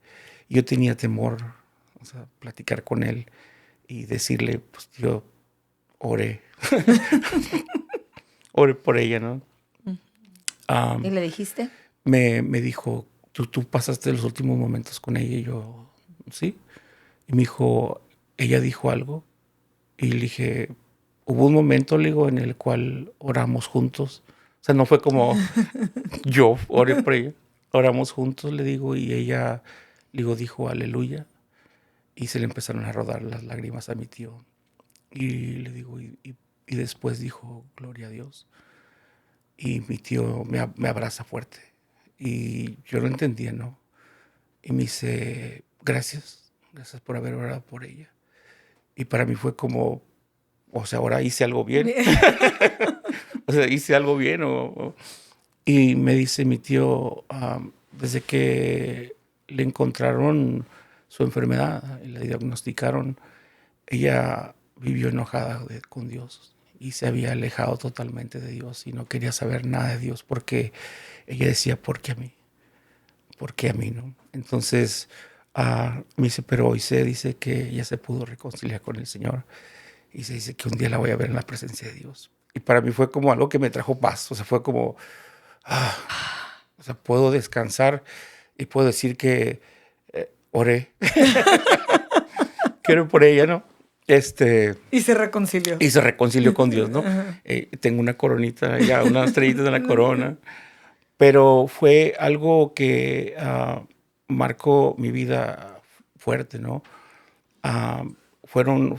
Y yo tenía temor, o sea, platicar con él y decirle, pues yo oré, oré por ella, ¿no? ¿Y Am, le dijiste? me dijo, tú pasaste los últimos momentos con ella y yo, sí. Y me dijo, ella dijo algo. Y le dije, hubo un momento, le digo, en el cual oramos juntos. O sea, no fue como yo oré por ella. Oramos juntos, le digo, y ella, le digo, dijo aleluya. Y se le empezaron a rodar las lágrimas a mi tío. Y le digo, y después dijo, gloria a Dios. Y mi tío me abraza fuerte. Y yo no entendía, ¿no? Y me dice, gracias, gracias por haber orado por ella. Y para mí fue como, o sea, ahora hice algo bien. O sea, hice algo bien. Y me dice mi tío, desde que le encontraron su enfermedad y le diagnosticaron, ella vivió enojada con Dios y se había alejado totalmente de Dios y no quería saber nada de Dios porque ella decía, ¿por qué a mí? ¿Por qué a mí, no? Entonces, me dice, pero hoy se dice que ella se pudo reconciliar con el Señor y se dice que un día la voy a ver en la presencia de Dios. Y para mí fue como algo que me trajo paz, o sea, fue como, ah, o sea, puedo descansar y puedo decir que oré, quiero por ella, ¿no? Y se reconcilió. Y se reconcilió con Dios, ¿no? Ajá. Tengo una coronita, ya unas estrellitas en la corona, pero fue algo que marcó mi vida fuerte, ¿no? Ah, fueron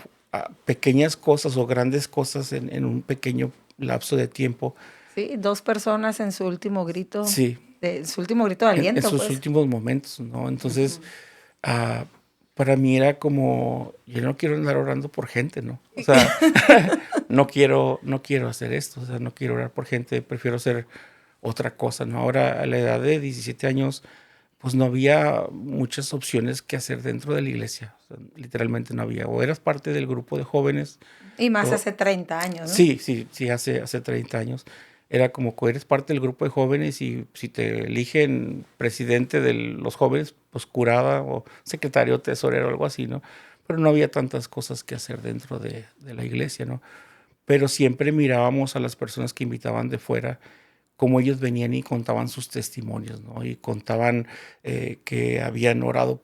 pequeñas cosas o grandes cosas en un pequeño lapso de tiempo. Sí, dos personas en su último grito, Sí, su último grito de en aliento, sus pues. últimos momentos, ¿no? Entonces, Ujú. ah, para mí era como, yo no quiero andar orando por gente, ¿no? O sea, no quiero hacer esto, o sea, no quiero orar por gente, prefiero hacer otra cosa, ¿no? Ahora, a la edad de 17 años, pues no había muchas opciones que hacer dentro de la iglesia, o sea, literalmente no había. O eras parte del grupo de jóvenes, Y más o, hace 30 años, ¿no? sí, sí, sí, hace 30 años. Era como que eres parte del grupo de jóvenes y si te eligen presidente de los jóvenes, pues curada o secretario, tesorero, algo así, ¿no? Pero no había tantas cosas que hacer dentro de la iglesia, ¿no? Pero siempre mirábamos a las personas que invitaban de fuera, cómo ellos venían y contaban sus testimonios, ¿no? Y contaban que habían orado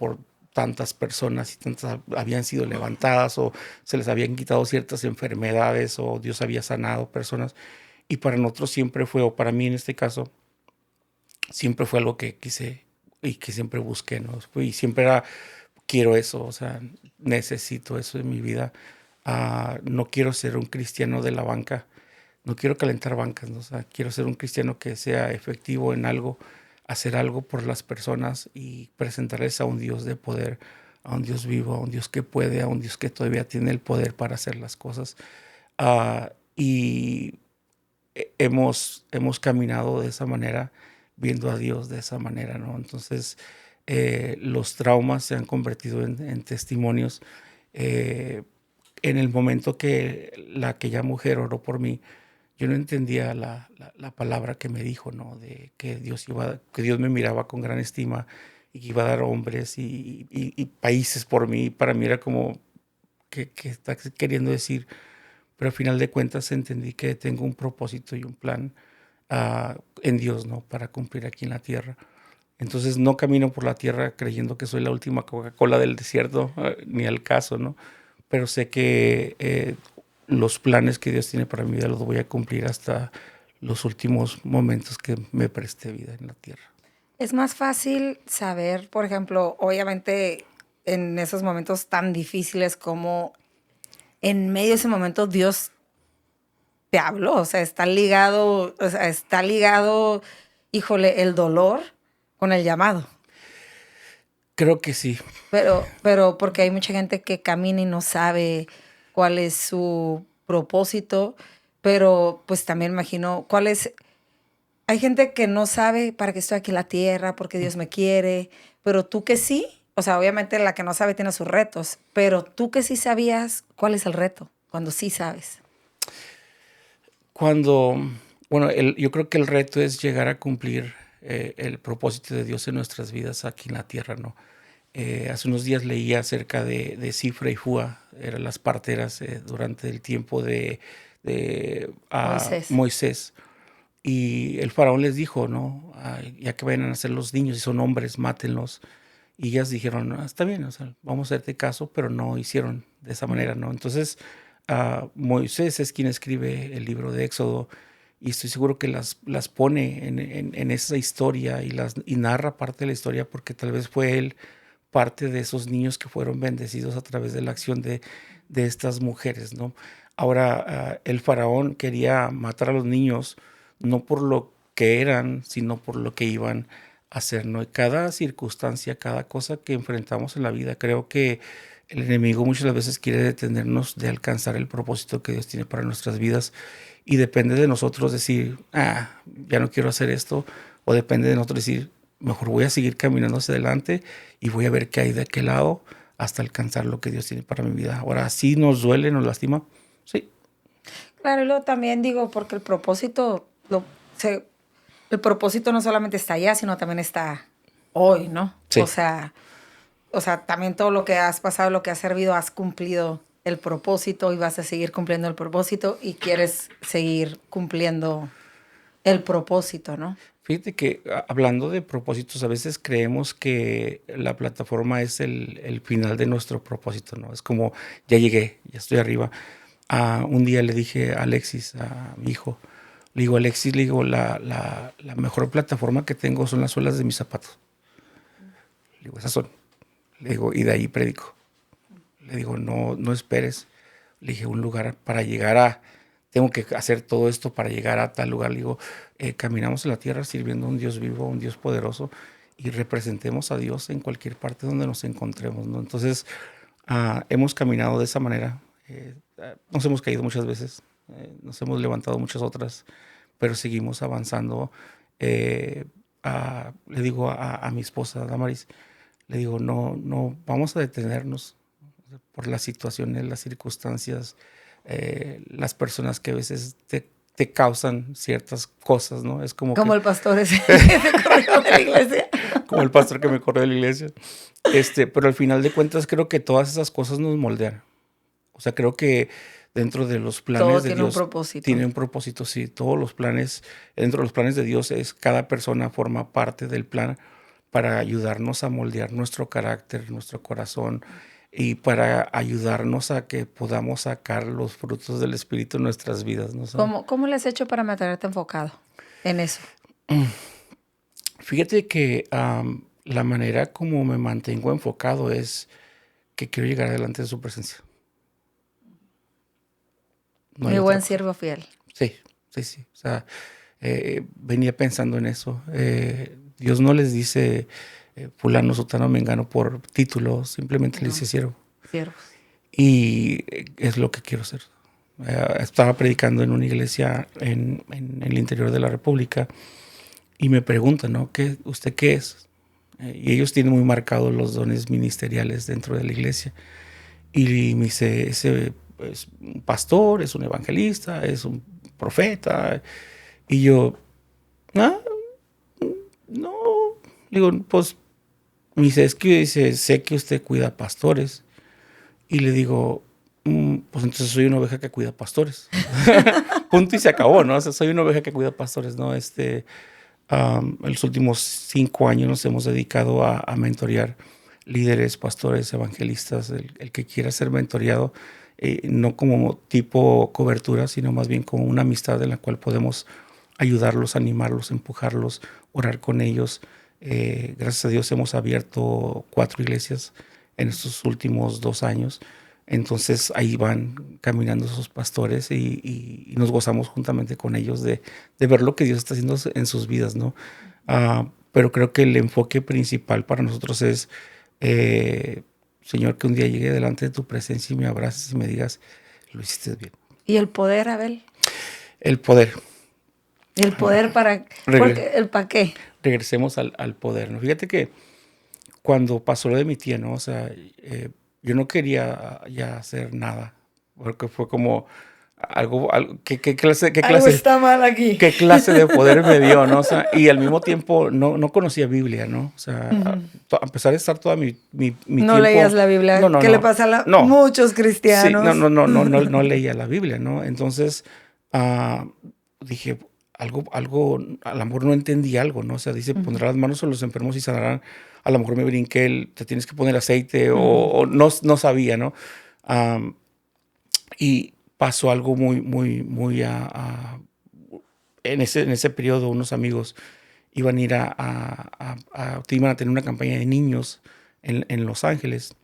tantas personas y tantas habían sido levantadas o se les habían quitado ciertas enfermedades o Dios había sanado personas. Y para nosotros siempre fue, o para mí en este caso, siempre fue algo que quise y que siempre busqué, ¿no? Y siempre era, quiero eso, o sea, necesito eso en mi vida. No quiero ser un cristiano de la banca, no quiero calentar bancas, ¿no? O sea, quiero ser un cristiano que sea efectivo en algo, hacer algo por las personas y presentarles a un Dios de poder, a un Dios vivo, a un Dios que puede, a un Dios que todavía tiene el poder para hacer las cosas. Y hemos caminado de esa manera, viendo a Dios de esa manera, ¿no? Entonces, los traumas se han convertido en testimonios. Eh, en el momento que aquella mujer oró por mí, yo no entendía la palabra que me dijo, ¿no? De que que Dios me miraba con gran estima y que iba a dar hombres y países por mí. Para mí era como, que está queriendo decir? Pero al final de cuentas entendí que tengo un propósito y un plan en Dios, ¿no? Para cumplir aquí en la tierra. Entonces no camino por la tierra creyendo que soy la última Coca-Cola del desierto, ni al caso, ¿no? Pero sé que los planes que Dios tiene para mi vida los voy a cumplir hasta los últimos momentos que me preste vida en la tierra. Es más fácil saber, por ejemplo, obviamente en esos momentos tan difíciles como en medio de ese momento Dios te habló, o sea, está ligado, híjole, el dolor con el llamado. Creo que sí. Pero porque hay mucha gente que camina y no sabe cuál es su propósito, pero pues también imagino cuál es. Hay gente que no sabe para qué estoy aquí en la tierra, porque Dios me quiere, pero tú que sí, o sea, obviamente la que no sabe tiene sus retos, pero tú que sí sabías, ¿cuál es el reto? Cuando sí sabes. Cuando, bueno, yo creo que el reto es llegar a cumplir el propósito de Dios en nuestras vidas aquí en la tierra, ¿no? Hace unos días leí acerca de Cifra y Fua, eran las parteras durante el tiempo de Moisés. Moisés. Y el faraón les dijo, ¿no? Ya que vayan a nacer los niños y son hombres, mátenlos. Y ellas dijeron: está bien, o sea, vamos a hacerte caso, pero no hicieron de esa manera, ¿no? Entonces, Moisés es quien escribe el libro de Éxodo y estoy seguro que las pone en esa historia y narra parte de la historia porque tal vez fue él parte de esos niños que fueron bendecidos a través de la acción de estas mujeres, ¿no? Ahora, el faraón quería matar a los niños no por lo que eran, sino por lo que iban a hacer, ¿no? Y cada circunstancia, cada cosa que enfrentamos en la vida, creo que el enemigo muchas veces quiere detenernos de alcanzar el propósito que Dios tiene para nuestras vidas y depende de nosotros decir, ya no quiero hacer esto, o depende de nosotros decir, mejor voy a seguir caminando hacia adelante y voy a ver qué hay de aquel lado hasta alcanzar lo que Dios tiene para mi vida. Ahora, sí nos duele, nos lastima, sí. Claro, y luego también digo, porque el propósito no solamente está allá, sino también está hoy, ¿no? Sí. O sea, también todo lo que has pasado, lo que has servido, has cumplido el propósito y vas a seguir cumpliendo el propósito y quieres seguir cumpliendo el propósito, ¿no? Fíjate que hablando de propósitos, a veces creemos que la plataforma es el final de nuestro propósito, ¿no? Es como, ya llegué, ya estoy arriba. Un día le dije a Alexis, a mi hijo, le digo, Alexis, le digo, la mejor plataforma que tengo son las suelas de mis zapatos. Le digo, esas son. Le digo, y de ahí predico. Le digo, no esperes. Le dije, un lugar para llegar tengo que hacer todo esto para llegar a tal lugar. Le digo, caminamos en la tierra sirviendo a un Dios vivo, a un Dios poderoso y representemos a Dios en cualquier parte donde nos encontremos, ¿no? Entonces, hemos caminado de esa manera. Nos hemos caído muchas veces, nos hemos levantado muchas otras, pero seguimos avanzando. Le digo a mi esposa, Damaris, le digo, no vamos a detenernos por las situaciones, las circunstancias, las personas que a veces te causan ciertas cosas, ¿no? Es como Como que, el pastor ese que se corrió de la iglesia. como el pastor que me corrió de la iglesia. Pero al final de cuentas creo que todas esas cosas nos moldean. O sea, creo que dentro de los planes Todo de tiene un Dios propósito. tiene un propósito, sí. Todos los planes, dentro de los planes de Dios cada persona forma parte del plan, para ayudarnos a moldear nuestro carácter, nuestro corazón y para ayudarnos a que podamos sacar los frutos del Espíritu en nuestras vidas, ¿no? O sea, ¿Cómo le has hecho para mantenerte enfocado en eso? fíjate que la manera como me mantengo enfocado es que quiero llegar adelante de su presencia. No hay Mi otra buen cosa. siervo fiel. Sí, sí, sí. O sea, venía pensando en eso. Dios no les dice fulano, sotano, mengano por título, simplemente les No, dice siervo. siervos. Y es lo que quiero ser. Estaba predicando en una iglesia en el interior de la República y me preguntan, ¿no? ¿Usted qué es? Y ellos tienen muy marcados los dones ministeriales dentro de la iglesia. Y me dice, ese es un pastor, es un evangelista, es un profeta. Y yo, ah, no. Digo, pues, me dice, es que dice, sé que usted cuida pastores. Y le digo, pues entonces soy una oveja que cuida pastores. Punto y se acabó, ¿no? O sea, soy una oveja que cuida pastores, ¿no? Los últimos 5 años nos hemos dedicado a mentorear líderes, pastores, evangelistas, el que quiera ser mentoreado, no como tipo cobertura, sino más bien como una amistad en la cual podemos ayudarlos, animarlos, empujarlos, orar con ellos. Gracias a Dios hemos abierto 4 iglesias en estos últimos 2 años. Entonces ahí van caminando esos pastores y nos gozamos juntamente con ellos de ver lo que Dios está haciendo en sus vidas, ¿no? Pero creo que el enfoque principal para nosotros es, Señor, que un día llegue delante de tu presencia y me abraces y me digas, lo hiciste bien. ¿Y el poder, Abel? El poder. ¿El poder para qué? Regresemos al poder, ¿no? Fíjate que cuando pasó lo de mi tía, ¿no? O sea, yo no quería ya hacer nada, porque fue como ¿qué clase, Algo está mal aquí. qué clase de poder me dio, ¿no? O sea, y al mismo tiempo no conocía Biblia, ¿no? O sea, a pesar de estar toda mi No tiempo... leías la Biblia. No, no, ¿Qué le no, pasa a no. muchos Sí, cristianos? no leía la Biblia, ¿no? Entonces, dije, algo, a lo mejor no entendí algo, ¿no? O sea, dice, pondrá las manos sobre los enfermos y sanarán. A lo mejor me brinqué te tienes que poner aceite, o no sabía, ¿no? Y pasó algo muy en ese periodo. Unos amigos iban a ir iban a tener una campaña de niños en Los Ángeles,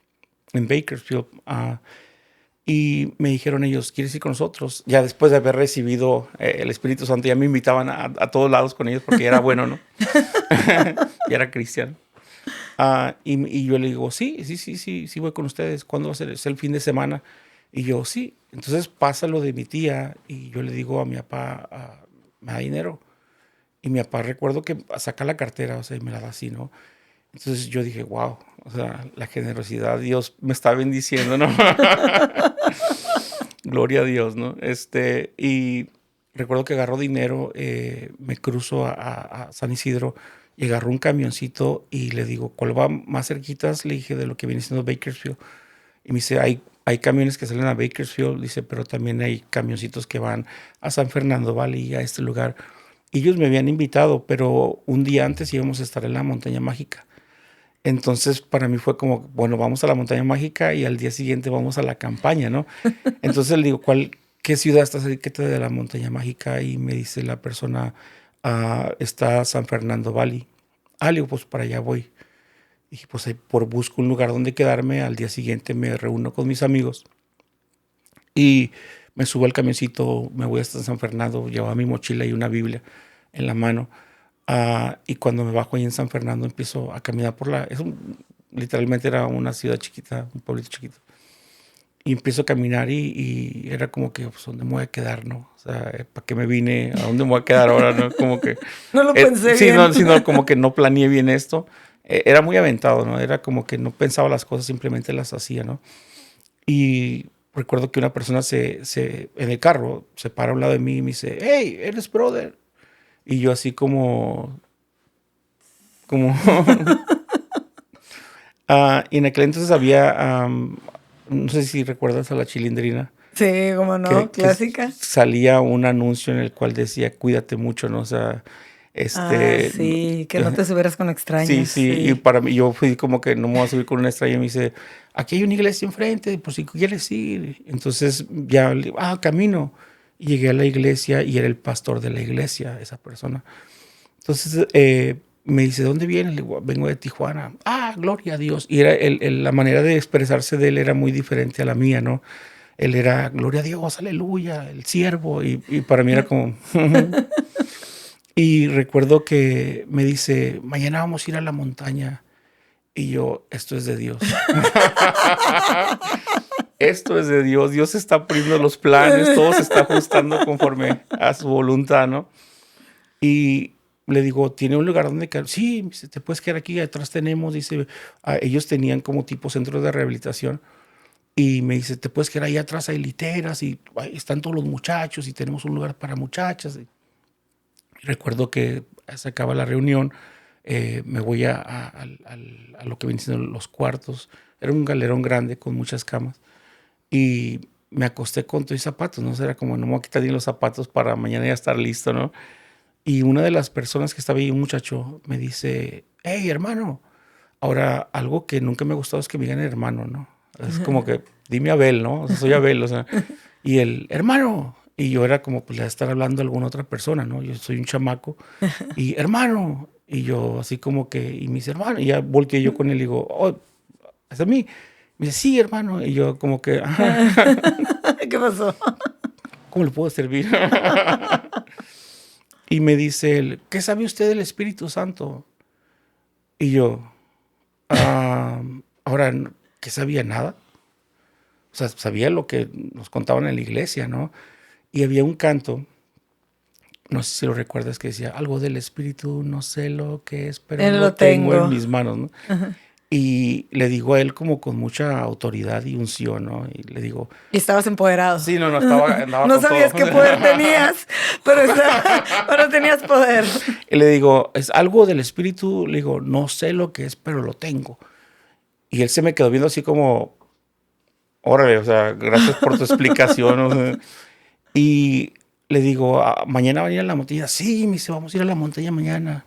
en Bakersfield, y me dijeron ellos, ¿quieres ir con nosotros? Ya después de haber recibido el Espíritu Santo, ya me invitaban a todos lados con ellos porque ya era bueno, ¿no? Ya era cristiano. Y yo le digo, sí, voy con ustedes. ¿Cuándo va a ser? ¿Es el fin de semana? Y yo, sí. Entonces pasa lo de mi tía y yo le digo a mi papá, me da dinero. Y mi papá, recuerdo que saca la cartera, o sea, y me la da así, ¿no? Entonces yo dije, wow, o sea, la generosidad, Dios me está bendiciendo, ¿no? Gloria a Dios, ¿no? Y recuerdo que agarró dinero, me cruzo a San Isidro y agarró un camioncito y le digo, ¿cuál va más cerquitas? Le dije, de lo que viene siendo Bakersfield. Y me dice, hay camiones que salen a Bakersfield, dice, pero también hay camioncitos que van a San Fernando Valley y a este lugar. Y ellos me habían invitado, pero un día antes íbamos a estar en la Montaña Mágica. Entonces, para mí fue como, bueno, vamos a la Montaña Mágica y al día siguiente vamos a la campaña, ¿no? Entonces le digo, ¿qué ciudad está cerca de la Montaña Mágica? Y me dice la persona, está San Fernando Valley. Le digo, pues para allá voy. Dije, pues ahí busco un lugar donde quedarme. Al día siguiente me reúno con mis amigos y me subo al camioncito, me voy hasta San Fernando, llevaba mi mochila y una Biblia en la mano. Y cuando me bajo ahí en San Fernando empiezo a caminar literalmente era una ciudad chiquita, un pueblito chiquito. Y empiezo a caminar y era como que, pues, ¿dónde me voy a quedar, no? O sea, ¿para qué me vine? ¿A dónde me voy a quedar ahora, no? Como que... No lo pensé sí, bien. sí, no, como que no planeé bien esto. Era muy aventado, ¿no? Era como que no pensaba las cosas, simplemente las hacía, ¿no? Y recuerdo que una persona en el carro se para a un lado de mí y me dice, hey, eres brother. Y yo así como... y en aquel entonces había, no sé si recuerdas a la Chilindrina. Sí, cómo no, Que clásica. salía un anuncio en el cual decía, cuídate mucho, ¿no? O sea, Sí, que no te subieras con extraños. Sí, sí, y para mí, yo fui como que no me voy a subir con una extraña, me dice, aquí hay una iglesia enfrente, por si quieres ir. Entonces ya, camino. Y llegué a la iglesia y era el pastor de la iglesia, esa persona. Entonces me dice, ¿dónde vienes? Le digo, vengo de Tijuana. Gloria a Dios. Y era la manera de expresarse de él era muy diferente a la mía, ¿no? Él era, gloria a Dios, aleluya, el siervo. Y para mí era como... Y recuerdo que me dice, mañana vamos a ir a la montaña. Y yo, esto es de Dios. Esto es de Dios. Dios está poniendo los planes, todo se está ajustando conforme a su voluntad, ¿no? Y le digo, ¿tiene un lugar donde quedar? Sí, me dice, te puedes quedar aquí, atrás tenemos, dice, ellos tenían como tipo centro de rehabilitación. Y me dice, te puedes quedar ahí atrás, hay literas y están todos los muchachos y tenemos un lugar para muchachas. Y recuerdo que se acaba la reunión, me voy a lo que vienen siendo los cuartos. Era un galerón grande con muchas camas. Y me acosté con todos mis zapatos, ¿no? O sea, era como, no me voy a quitar ni los zapatos para mañana ya estar listo, ¿no? Y una de las personas que estaba ahí, un muchacho, me dice, hey, hermano. Ahora, algo que nunca me ha gustado es que me digan hermano, ¿no? Es como que, dime Abel, ¿no? O sea, soy Abel, o sea. Y el hermano. Y yo era como, pues, le va a estar hablando a alguna otra persona, ¿no? Yo soy un chamaco. Y hermano. Y yo así como que, y mis hermanos. Y ya volteé yo con él y digo, oh, ¿es a mí? Me dice, sí, hermano. Y yo como que, ¿Qué pasó? ¿cómo le puedo servir? Y me dice él, ¿qué sabe usted del Espíritu Santo? Y yo, ahora, ¿qué sabía? Nada. O sea, sabía lo que nos contaban en la iglesia, ¿no? Y había un canto, no sé si lo recuerdas, que decía, algo del Espíritu, no sé lo que es, pero lo tengo en mis manos, ¿no? Uh-huh. Y le digo a él como con mucha autoridad y unción, ¿no? Y le digo... Y estabas empoderado. Sí, no, andaba no sabías todo. Qué poder tenías, pero tenías poder. Y le digo, es algo del Espíritu, le digo, no sé lo que es, pero lo tengo. Y él se me quedó viendo así como, órale, o sea, gracias por tu explicación. O sea, y le digo, mañana van a ir a la montaña. Sí, me dice, vamos a ir a la montaña mañana.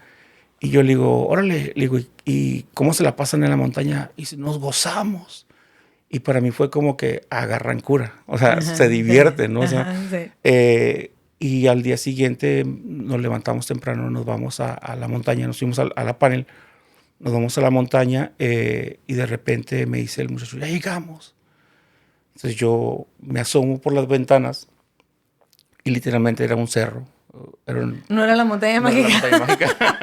Y yo le digo, órale, le digo, ¿y cómo se la pasan en la montaña? Y dice, nos gozamos. Y para mí fue como que agarran cura, o sea, ajá, se divierte, sí, ¿no? O sea, ajá, sí. Y al día siguiente nos levantamos temprano, nos vamos a la montaña, nos fuimos a la panel, nos vamos a la montaña y de repente me dice el muchacho, ya llegamos. Entonces yo me asomo por las ventanas y literalmente era un cerro. No era la montaña mágica. Era la montaña mágica.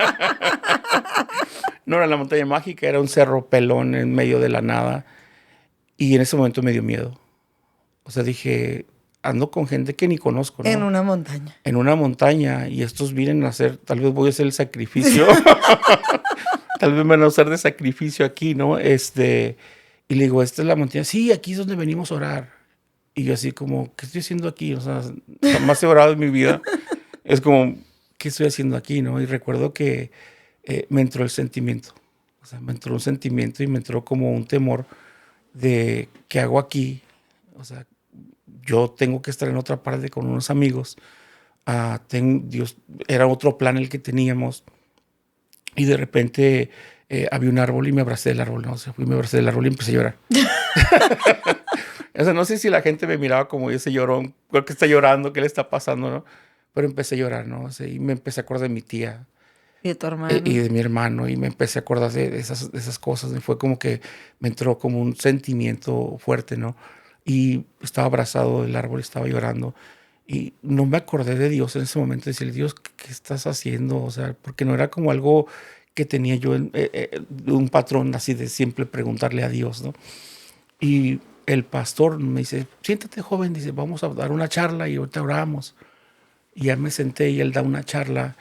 No era la montaña mágica, era un cerro pelón en medio de la nada. Y en ese momento me dio miedo. O sea, dije, ando con gente que ni conozco, ¿no? En una montaña. En una montaña. Y estos vienen a hacer, tal vez voy a hacer el sacrificio. Tal vez me van a usar de sacrificio aquí, ¿no? Y le digo, ¿esta es la montaña? Sí, aquí es donde venimos a orar. Y yo así como, ¿qué estoy haciendo aquí? O sea, jamás he orado en mi vida. Es como, ¿qué estoy haciendo aquí, no? Y recuerdo que me entró el sentimiento. O sea, me entró un sentimiento y me entró como un temor de qué hago aquí. O sea, yo tengo que estar en otra parte con unos amigos. Dios, era otro plan el que teníamos. Y de repente había un árbol y me abracé del árbol, ¿no? O sea, fui, me abracé del árbol y empecé a llorar. O sea, no sé si la gente me miraba como ese llorón, creo que está llorando, ¿qué le está pasando, no? Pero empecé a llorar, ¿no? O sea, y me empecé a acordar de mi tía. Y de tu hermano. Y de mi hermano, y me empecé a acordar de esas cosas. Y fue como que me entró como un sentimiento fuerte, ¿no? Y estaba abrazado del árbol, estaba llorando. Y no me acordé de Dios en ese momento, decirle, Dios, ¿qué estás haciendo? O sea, porque no era como algo que tenía yo, un patrón así de siempre preguntarle a Dios, ¿no? Y el pastor me dice, siéntate, joven, dice, vamos a dar una charla y ahorita oramos. Y ya me senté y él da una charla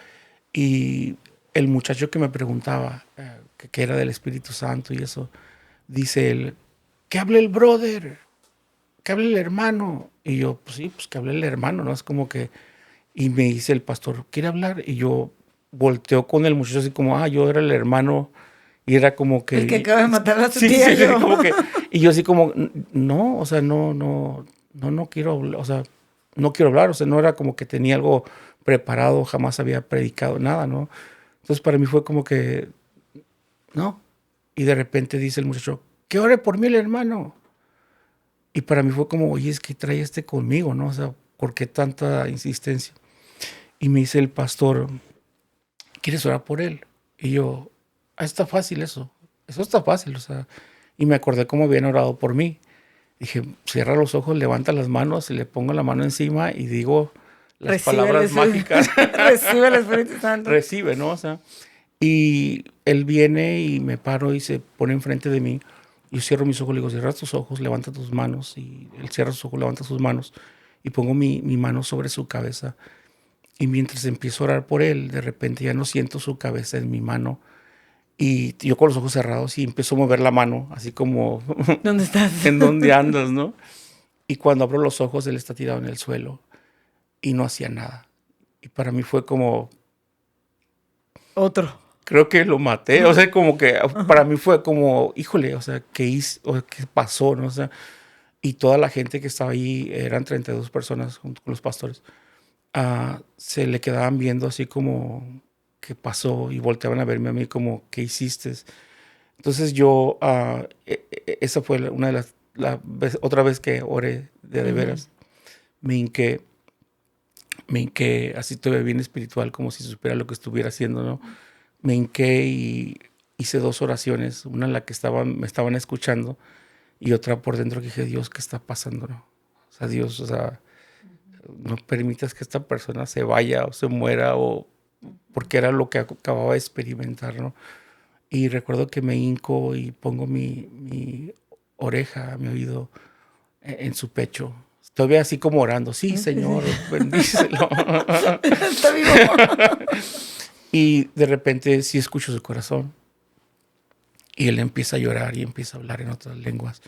y el muchacho que me preguntaba que era del Espíritu Santo y eso, dice él, que hable el brother, que hable el hermano. Y yo, pues sí, pues que hable el hermano, ¿no? Es como que, y me dice el pastor, ¿quiere hablar? Y yo volteo con el muchacho así como, yo era el hermano. Y era como que... El que acaba de matar a su tía. Sí, como que, y yo así como, no, o sea, no quiero hablar, o sea, no quiero hablar, o sea, no era como que tenía algo preparado, jamás había predicado nada, ¿no? Entonces para mí fue como que, no. Y de repente dice el muchacho, que ore por mí el hermano. Y para mí fue como, oye, es que trae conmigo, ¿no? O sea, ¿por qué tanta insistencia? Y me dice el pastor, ¿quieres orar por él? Y yo, está fácil eso. Eso está fácil, o sea. Y me acordé cómo habían orado por mí. Dije, cierra los ojos, levanta las manos, y le pongo la mano encima y digo las palabras mágicas. Recibe el Espíritu Santo. Recibe, ¿no? O sea, y él viene y me paro y se pone enfrente de mí. Yo cierro mis ojos, le digo, cierra tus ojos, levanta tus manos. Y él cierra sus ojos, levanta sus manos. Y pongo mi mano sobre su cabeza. Y mientras empiezo a orar por él, de repente ya no siento su cabeza en mi mano. Y yo con los ojos cerrados y empiezo a mover la mano, así como, ¿Dónde estás? ¿en dónde andas, no? Y cuando abro los ojos, él está tirado en el suelo y no hacía nada. Y para mí fue como, Otro. creo que lo maté. O sea, como que para mí fue como, híjole, o sea, ¿qué hice? O ¿qué pasó? ¿No? O sea, y toda la gente que estaba ahí, eran 32 personas junto con los pastores, se le quedaban viendo así como, ¿qué pasó? Y volteaban a verme a mí como, ¿qué hiciste? Entonces yo, esa fue una de otra vez que oré de veras. Me hinqué, así todavía bien espiritual, como si supiera lo que estuviera haciendo, ¿no? Me hinqué y hice 2 oraciones, una en la que me estaban escuchando y otra por dentro que dije, Dios, ¿qué está pasando, no? O sea, Dios, o sea, no permitas que esta persona se vaya o se muera, o porque era lo que acababa de experimentar, ¿no? Y recuerdo que me hinco y pongo mi oreja, mi oído en su pecho. Todavía así como orando, sí, Señor, bendícelo. Está vivo. Y de repente sí escucho su corazón. Y él empieza a llorar y empieza a hablar en otras lenguas.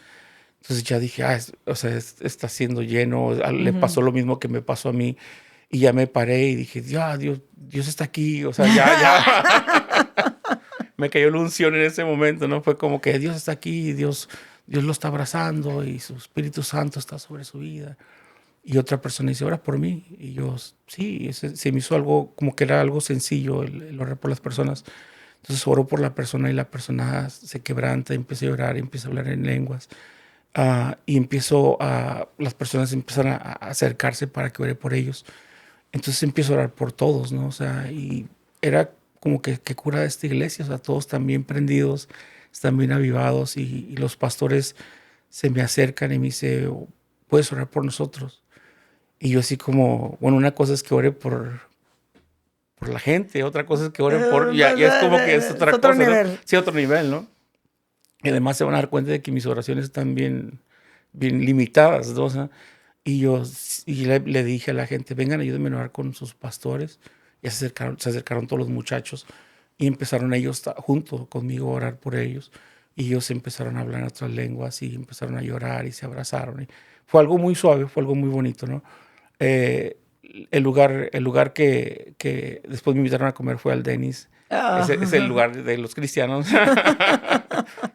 Entonces ya dije, o sea, está siendo lleno. Le pasó lo mismo que me pasó a mí. Y ya me paré y dije, ya, Dios está aquí. O sea, ya. Me cayó la unción en ese momento, ¿no? Fue como que Dios está aquí, Dios lo está abrazando y su Espíritu Santo está sobre su vida. Y otra persona dice, ora por mí. Y yo, sí, se me hizo algo, como que era algo sencillo el orar por las personas. Entonces oro por la persona y la persona se quebranta, empieza a llorar, empieza a hablar en lenguas. Y las personas empiezan a acercarse para que ore por ellos. Entonces empiezo a orar por todos, ¿no? O sea, y era como que cura de esta iglesia, o sea, todos están bien prendidos, están bien avivados, y los pastores se me acercan y me dicen, ¿puedes orar por nosotros? Y yo así como, bueno, una cosa es que ore por la gente, otra cosa es que ore por, ya es como que es otra otro cosa, nivel. ¿no? Sí, otro nivel, ¿no? Y además se van a dar cuenta de que mis oraciones están bien limitadas, ¿no? O sea, le dije a la gente, vengan, ayúdenme a orar con sus pastores. Ya se acercaron todos los muchachos y empezaron ellos junto conmigo a orar por ellos. Y ellos empezaron a hablar en otras lenguas y empezaron a llorar y se abrazaron. Y fue algo muy suave, fue algo muy bonito, ¿no? El lugar que después me invitaron a comer fue al Denis. Es el lugar de los cristianos.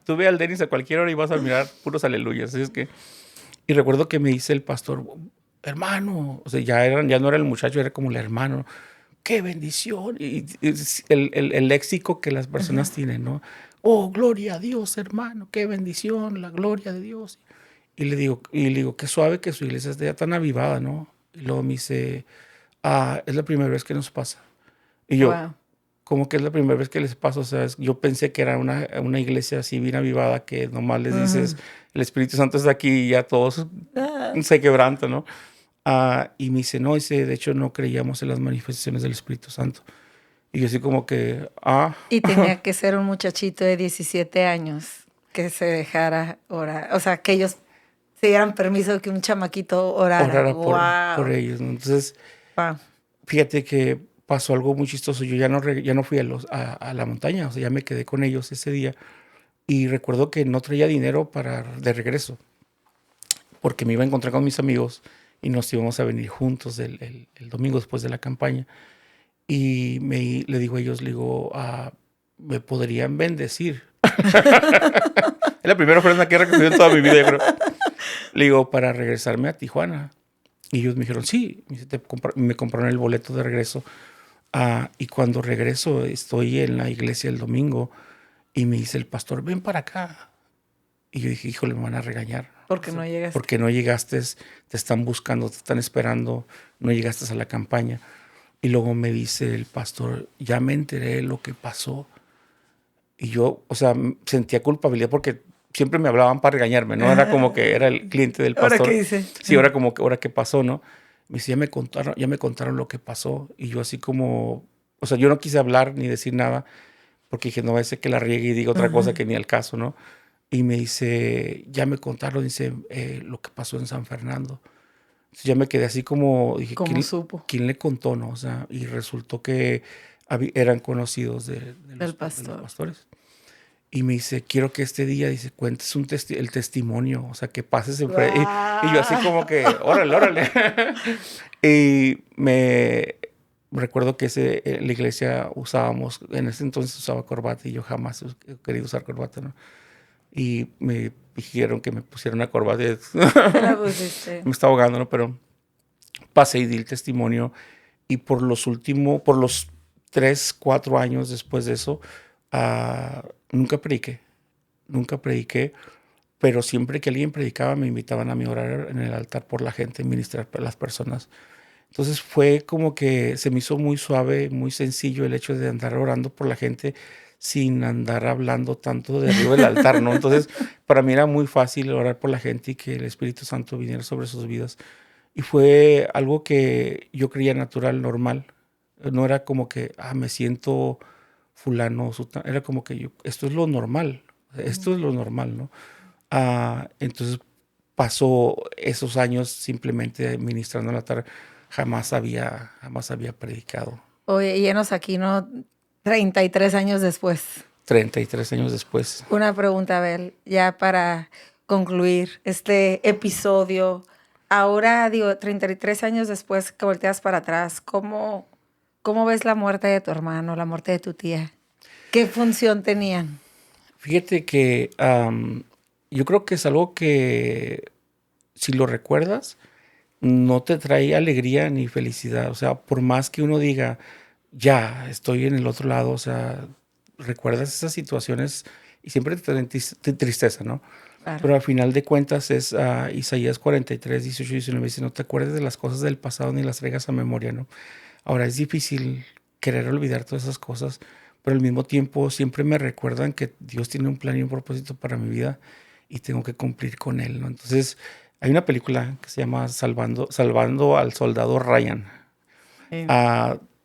Tú ve al Denis a cualquier hora y vas a mirar puros aleluyas. Así es que, y recuerdo que me dice el pastor, hermano, o sea, ya no era el muchacho, era como el hermano. ¡Qué bendición! Y el léxico que las personas tienen, ¿no? Oh, gloria a Dios, hermano, qué bendición, la gloria de Dios. Y le digo, qué suave que su iglesia esté ya tan avivada, ¿no? Y luego me dice, es la primera vez que nos pasa. Y yo, Wow. ¿cómo que es la primera vez que les pasa? O sea, yo pensé que era una iglesia así bien avivada, que nomás les dices, el Espíritu Santo está aquí y ya todos se quebrantan, ¿no? Y me dice, no, de hecho no creíamos en las manifestaciones del Espíritu Santo. Y yo así como que, Y tenía que ser un muchachito de 17 años que se dejara orar. O sea, que ellos se dieran permiso de que un chamaquito orara. por ellos, ¿no? Entonces, Wow. fíjate que pasó algo muy chistoso. Yo ya no fui a la montaña, o sea, ya me quedé con ellos ese día. Y recuerdo que no traía dinero de regreso, porque me iba a encontrar con mis amigos y nos íbamos a venir juntos el domingo después de la campaña. Y le digo a ellos, ¿me podrían bendecir? Es la primera ofrenda que he recibido en toda mi vida, yo creo. Le digo, para regresarme a Tijuana. Y ellos me dijeron, sí, me compraron el boleto de regreso. Y cuando regreso, estoy en la iglesia el domingo y me dice el pastor, ven para acá. Y yo dije, híjole, me van a regañar. Porque no llegaste. Porque no llegaste, te están buscando, te están esperando, no llegaste a la campaña. Y luego me dice el pastor, ya me enteré de lo que pasó. Y yo, o sea, sentía culpabilidad porque siempre me hablaban para regañarme, ¿no? Era como que era el cliente del pastor. ¿Ahora qué dice? Sí, ahora como que, ahora qué pasó, ¿no? Me dice, ya me contaron lo que pasó. Y yo así como, o sea, yo no quise hablar ni decir nada porque dije, no va a ser que la riegue y diga otra cosa que ni al caso, ¿no? Y me dice, ya me contaron, dice, lo que pasó en San Fernando. Entonces ya me quedé así como, dije, ¿Cómo supo? ¿quién le contó, no? O sea, y resultó que eran conocidos de los pastores. Y me dice, quiero que este día, dice, cuentes el testimonio, o sea, que pases enfrente. Y yo así como que, órale, órale. Y me recuerdo que en la iglesia en ese entonces usaba corbata y yo jamás he querido usar corbata, ¿no? Y me dijeron que me pusiera una corbata. ¿Te la pusiste? Me estaba ahogando, ¿no? Pero pasé y di el testimonio. Y por los 3, 4 años después de eso, nunca prediqué, pero siempre que alguien predicaba me invitaban a mí a orar en el altar por la gente, ministrar para las personas. Entonces fue como que se me hizo muy suave, muy sencillo el hecho de andar orando por la gente sin andar hablando tanto de arriba del altar, ¿no? Entonces para mí era muy fácil orar por la gente y que el Espíritu Santo viniera sobre sus vidas. Y fue algo que yo creía natural, normal. No era como que, me siento fulano, era como que esto es lo normal, esto es lo normal, ¿no? Entonces pasó esos años simplemente ministrando en la tarde, jamás había predicado. Oye, llenos aquí, ¿no? 33 años después. 33 años después. Una pregunta, Abel, ya para concluir este episodio. Ahora, digo, 33 años después que volteas para atrás, ¿cómo ves la muerte de tu hermano, la muerte de tu tía? ¿Qué función tenían? Fíjate que yo creo que es algo que, si lo recuerdas, no te trae alegría ni felicidad. O sea, por más que uno diga, ya estoy en el otro lado, o sea, recuerdas esas situaciones y siempre te traen tristeza, ¿no? Claro. Pero al final de cuentas es Isaías 43, 18 y 19, dice, no te acuerdes de las cosas del pasado ni las traigas a memoria, ¿no? Ahora es difícil querer olvidar todas esas cosas, pero al mismo tiempo siempre me recuerdan que Dios tiene un plan y un propósito para mi vida y tengo que cumplir con él, ¿no? Entonces, hay una película que se llama Salvando al Soldado Ryan. Sí.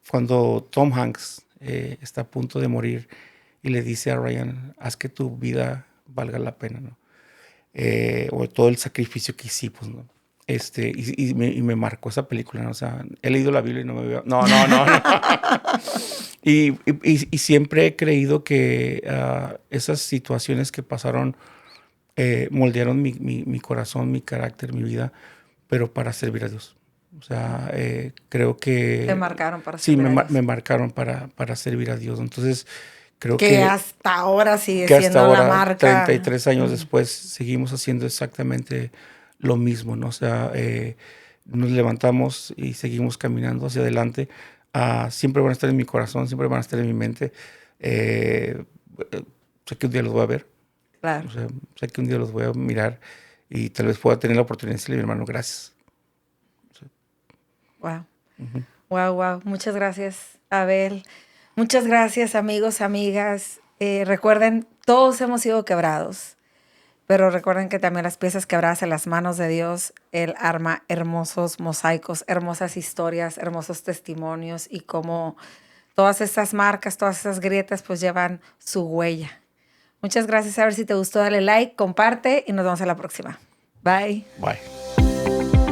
Cuando Tom Hanks está a punto de morir y le dice a Ryan, haz que tu vida valga la pena, ¿no? O todo el sacrificio que hicimos, ¿no? Y me marcó esa película, ¿no? O sea, he leído la Biblia y no me veo. No. y siempre he creído que esas situaciones que pasaron moldearon mi corazón, mi carácter, mi vida, pero para servir a Dios. O sea, creo que... Te marcaron para servir a Dios. Sí, me marcaron para servir a Dios. Entonces, creo que hasta ahora sigue que siendo hasta ahora, la marca. 33 años después, seguimos haciendo exactamente lo mismo, ¿no? O sea, nos levantamos y seguimos caminando hacia adelante. Siempre van a estar en mi corazón, siempre van a estar en mi mente. Sé que un día los voy a ver. Claro. O sea, sé que un día los voy a mirar y tal vez pueda tener la oportunidad de decirle a mi hermano, gracias. Wow. Wow. Muchas gracias, Abel. Muchas gracias, amigos, amigas. Recuerden, todos hemos sido quebrados, pero recuerden que también las piezas quebradas en las manos de Dios, Él arma hermosos mosaicos, hermosas historias, hermosos testimonios y como todas estas marcas, todas esas grietas, pues llevan su huella. Muchas gracias. A ver si te gustó, dale like, comparte y nos vemos a la próxima. Bye. Bye.